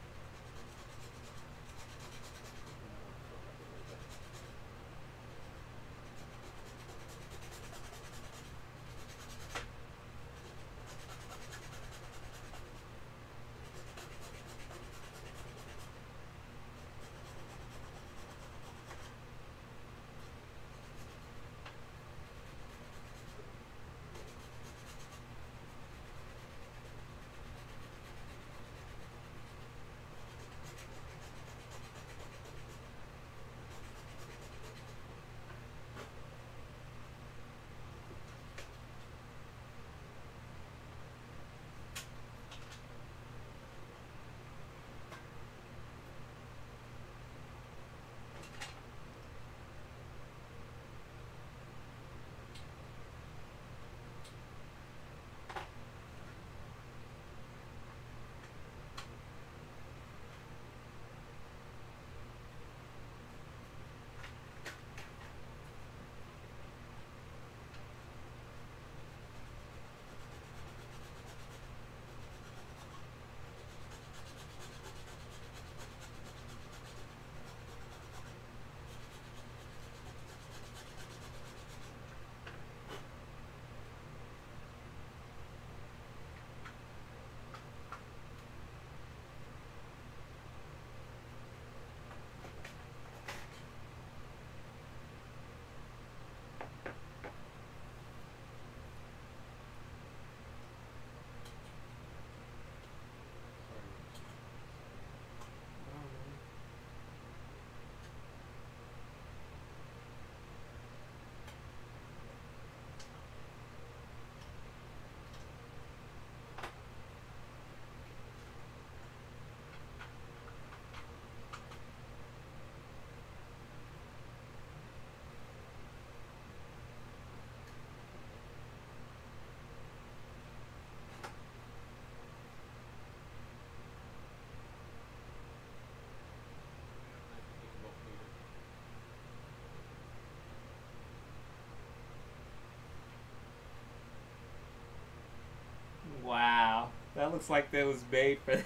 looks like that was made for.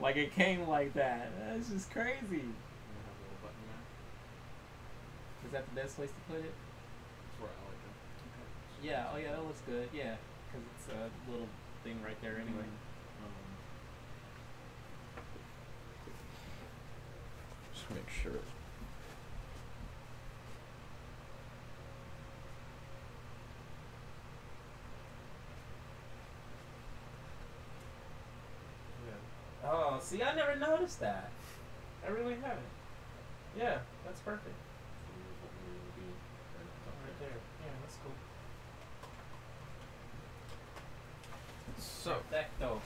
Like it came like that. That's just crazy. You have a little button there. Is that the best place to put it? That's where I like it. Okay. Yeah. Oh yeah, that looks good. Yeah, because it's a little thing right there anyway. Just make sure. Oh, see, I never noticed that. I really haven't. Yeah, that's perfect. Right there. Yeah, that's cool. So, Perfecto.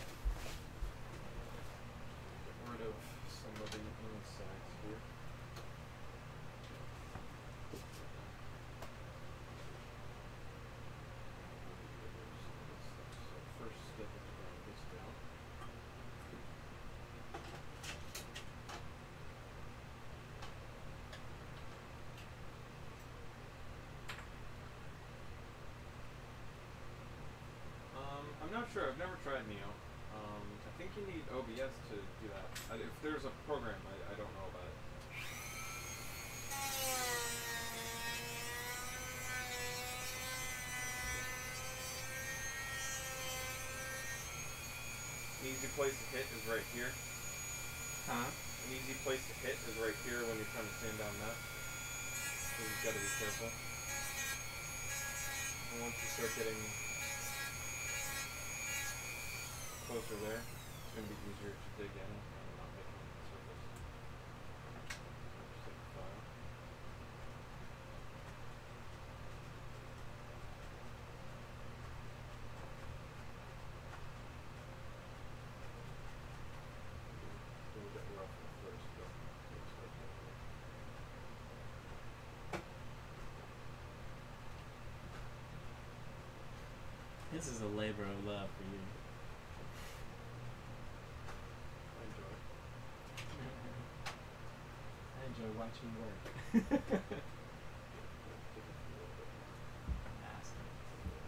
get rid of some of the insides here. So first step is to grind this down. I'm not sure. I've never tried Neo. I think you need OBS to do that. If there's a program, I don't know about it. An easy place to hit is right here. Huh? An easy place to hit is right here when you're trying to sand down that. So you've got to be careful. And once you start getting closer there, it's going to be easier to dig in and not making the surface. Just take the file. It's a little bit rough at first, but it'll start getting there. This is a labor of love for you. I enjoy it. I enjoy watching you work. Take it a little bit more. Nasty. There you go.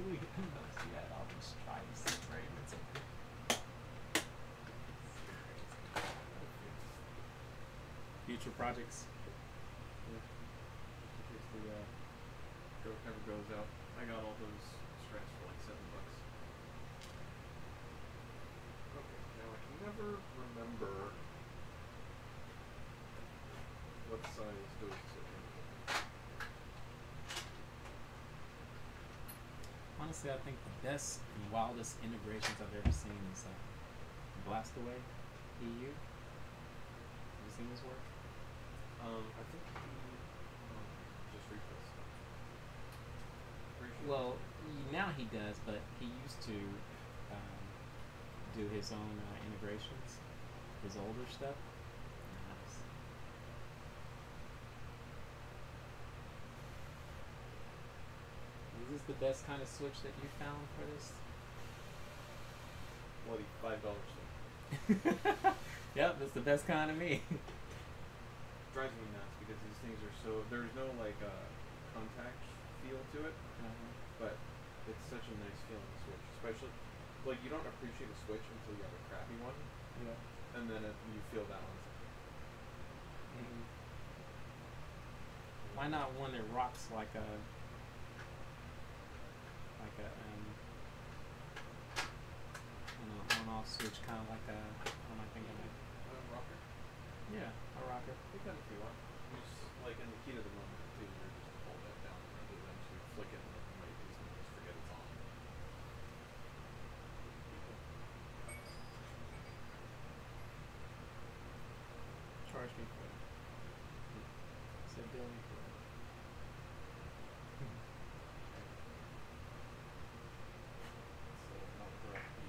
We see that all these stripes and fragments. Future projects. Yeah. Just in case the goat never goes out. I got all those strands for like $7. Okay, now I can never remember what size those are. Honestly, I think the best and wildest integrations I've ever seen is Blastaway EU. Have you seen his work? I think he just refits stuff. Pretty sure. Well, now he does, but he used to do his own integrations, his older stuff. Nice. this the best kind of switch that you found for this? What, $5? Yep, that's the best kind of me. Drives me nuts because these things are so, there's no like contact feel to it, but it's such a nice feeling switch, especially like you don't appreciate a switch until you have a crappy one, Yeah. and then you feel that one. Mm-hmm. Why not one that rocks like a on-off switch, kind of like a, what am I thinking of? Rocker. Yeah, a rocker. You can if you want. You just like in the heat of the moment too. You're just hold that down rather than to flick it and you might easily just forget it's on. Charge me for it. Said bill me for it. So not correct the.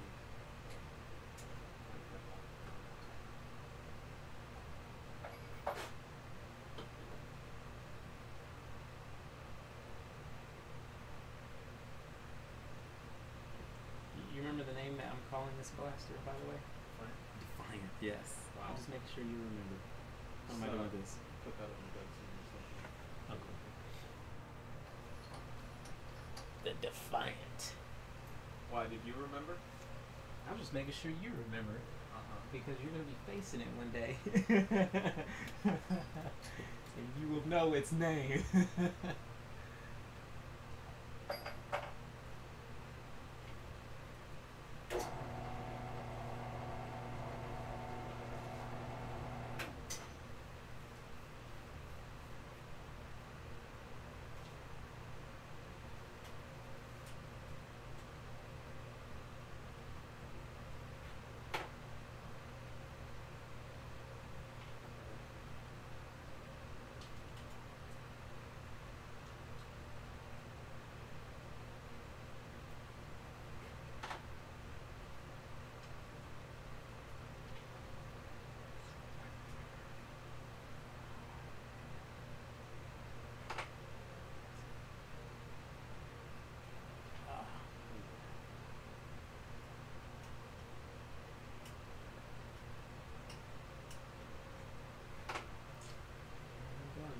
You remember the name that I'm calling this blaster, by the way? Defiant. Yes. Wow. I'm just making sure you remember. How am I doing with this? Put that on the bed so you're something. Okay. The Defiant. Why did you remember? I'm just making sure you remember it. Because you're going to be facing it one day. And you will know its name.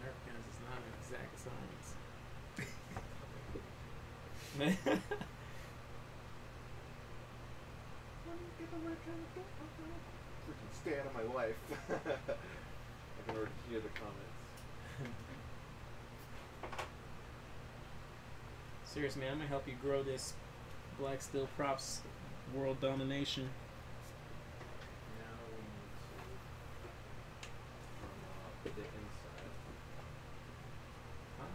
Nerf guns is not an exact science. Man. Freaking stay out of my life. I can already hear the comments. Serious, man, I'm gonna help you grow this Black Steel Props world domination. Now we need to from the inside. Huh?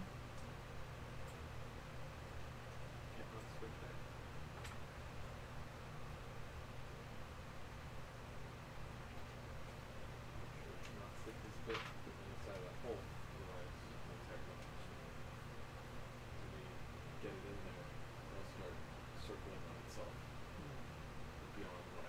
Can't not switch that. Not stick this bit to the inside of that hole, otherwise the entire bunch will swing. When we get it in there, it'll start circling on itself beyond what I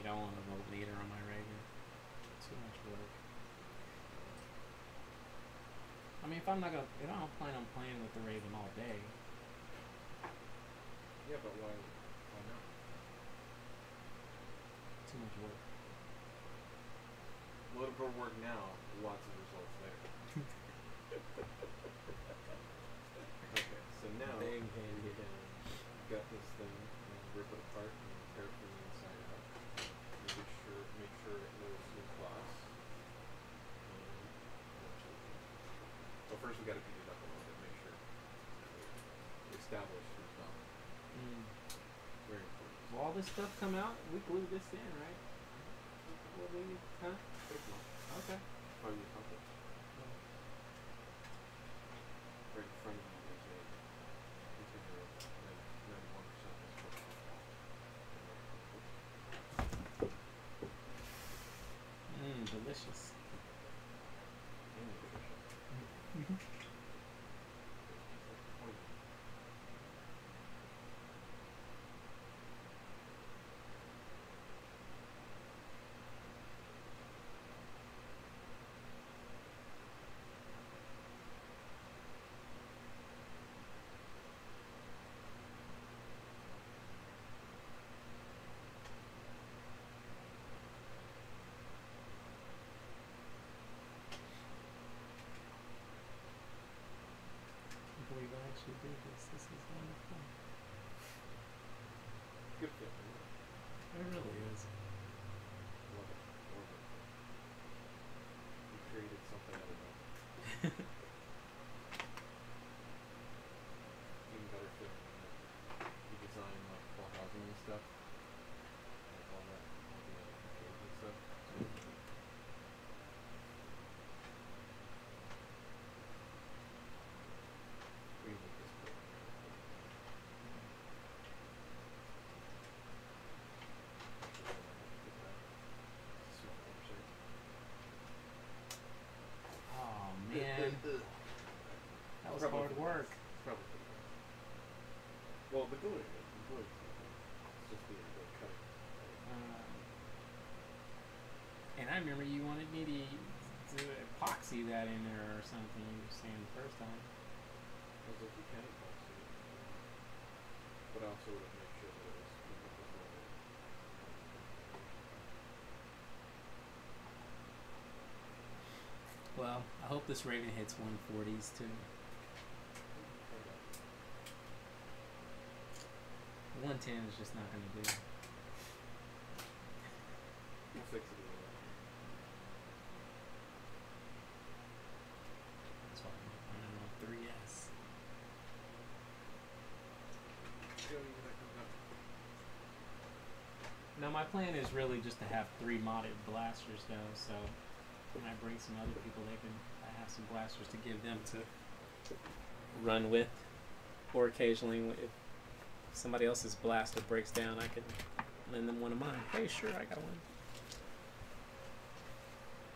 don't want a voltmeter on my Raven. Too much work. I mean, if I'm not gonna, I don't plan on playing with the Raven all day. Yeah, but why not? Too much work. Little bit of work now, lots of results later. Okay, so now Big you hand. can gut this thing and rip it apart and tear it from the inside out. Make sure it knows your class. Well, first we got to beat it up a little bit, make sure we establish who's not. Very important. Will all this stuff come out? We glue this in, right? What do we, huh? Okay. How you accomplish? Right in front of you there's a container of 91% is cooked alcohol. Delicious. And nutritious. Believe I actually did this. This is wonderful. Good fit, isn't it? It really is. Love it. Wonderful. You created something out of nothing. Even better fit when you design like wall housing and stuff. Like all that, all the controls and stuff. We need this cool. Oh man, that was Probably hard work. Probably. Well, the gluing, it's just the cutting. And I remember you wanted me to epoxy that in there or something. You were saying the first time. I was like, you can epoxy it. But I also would have made sure that it was Well, I hope this Raven hits 140s too. 110 is just not going to do. We'll fix it either way. That's why I'm running on 3S. Now my plan is really just to have 3 modded blasters though, so when I bring some other people, I have some blasters to give them to run with, or occasionally if somebody else's blaster breaks down, I can lend them one of mine. Hey, sure, I got one.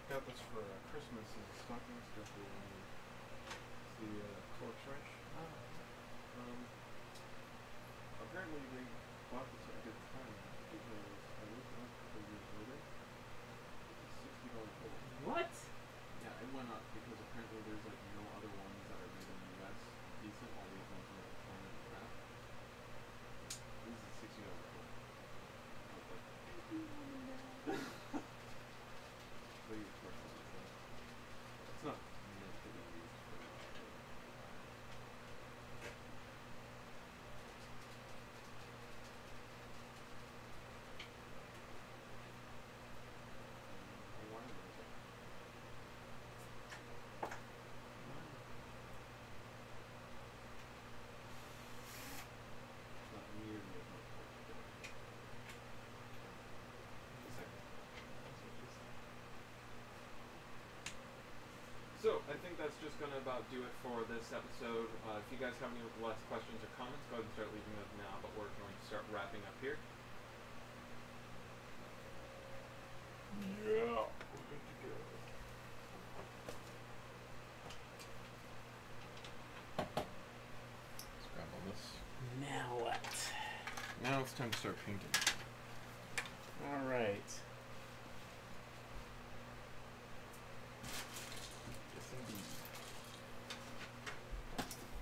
Got this for Christmas as a stocking stuffer. The torch wrench. Apparently they bought this at a good time because I looked it up a couple years later. It's $60 total. What? Yeah, it went up because apparently there's like no other ones that are made in the US decent. All these ones are like China and crap. This is $60 total. I was like, so you torch this with that. It's not meant to be used for So, I think that's just going to about do it for this episode. If you guys have any last questions or comments, go ahead and start leaving those now, but we're going to start wrapping up here. Yeah, we're good to go. Let's grab all this. Now what? Now it's time to start painting. All right. Yes, indeed.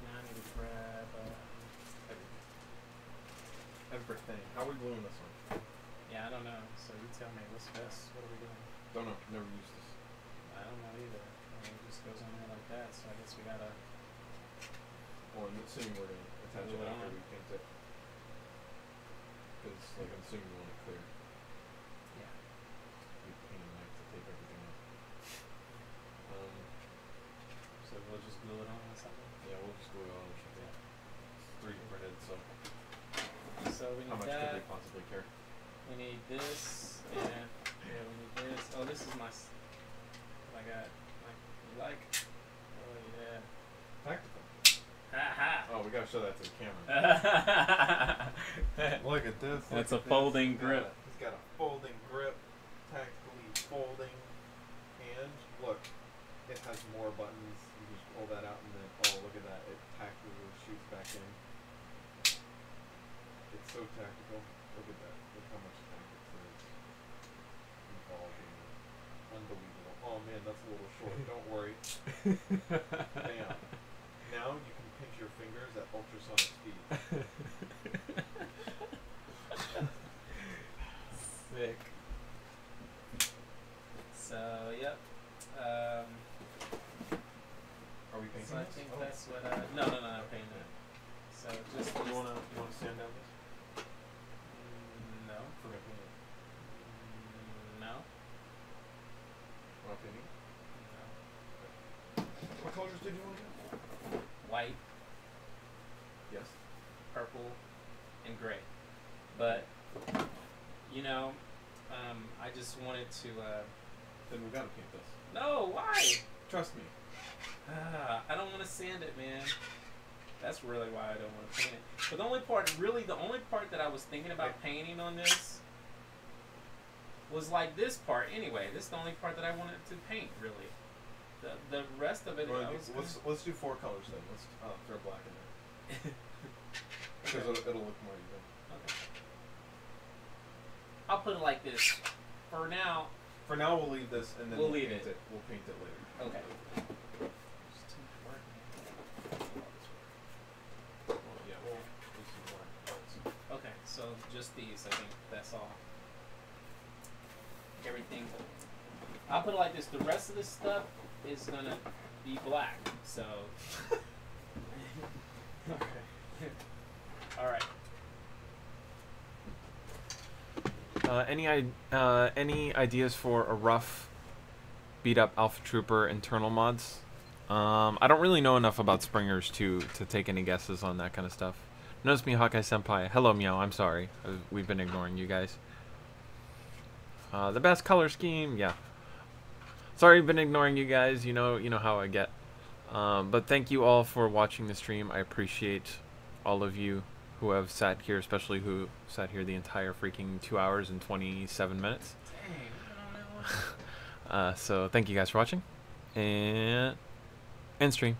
Now I need to grab. Everything. How are we gluing this one? Yeah, I don't know. So you tell me what's best. What are we doing? Don't know. Never used this. I don't know either. It just goes on there like that. So I guess we gotta. Well, I'm assuming we're gonna attach it Glue it after on. we paint it. Because, like, I'm assuming we want it clear. Yeah. We paint a knife to tape everything up. So we'll just glue it on or something. Yeah, we'll just glue it on or something. It's 3D printed, so So we how need much could that. we possibly care? We need this, and yeah, we need this. Oh, this is my. What I got. Like. Oh yeah. Tactical. Ha Oh, we gotta show that to the camera. ha. Look at this. That's look a at folding this. grip. He's got a folding grip, tactically folding, and look, it has more buttons. You just pull that out, and then look at that! It tactically shoots back in. It's so tactical. Look at that! Look how much tactics there is involved in it. Unbelievable! Oh man, that's a little short. Don't worry. Bam. Now you can pinch your fingers at ultrasonic speed. Sick. So yep. Are we painting So I this? think Oh. that's what. No, painting it. So just. You wanna sand down this? No. For my painting. No. Want painting? No. What colors did you want to do? White, Yes. purple, and gray. But you know, I just wanted to. Then we gotta paint this. No, why? Trust me. I don't want to sand it, man. That's really why I don't want to paint it. But the only part that I was thinking about painting on this was like this part anyway. This is the only part that I wanted to paint, really. The rest of it, Let's do 4 colors then. Let's throw black in there. Because it'll look more even. Okay. I'll put it like this. For now. For now, we'll leave this, and then We'll paint leave it. We'll paint it later. Okay. Well, yeah, we'll do some more parts. Okay, so just these, I think that's all. Everything. I'll put it like this. The rest of this stuff is gonna be black. So. Okay. All right. Any ideas for a rough, beat up Alpha Trooper internal mods? I don't really know enough about Springers to take any guesses on that kind of stuff. Notice me, Hawkeye Senpai. Hello, Meow. I'm sorry. We've been ignoring you guys. The best color scheme, yeah. Sorry, I've been ignoring you guys. You know how I get. But thank you all for watching the stream. I appreciate all of you who have sat here, especially who sat here the entire freaking 2 hours and 27 minutes. Dang, So thank you guys for watching, and end stream.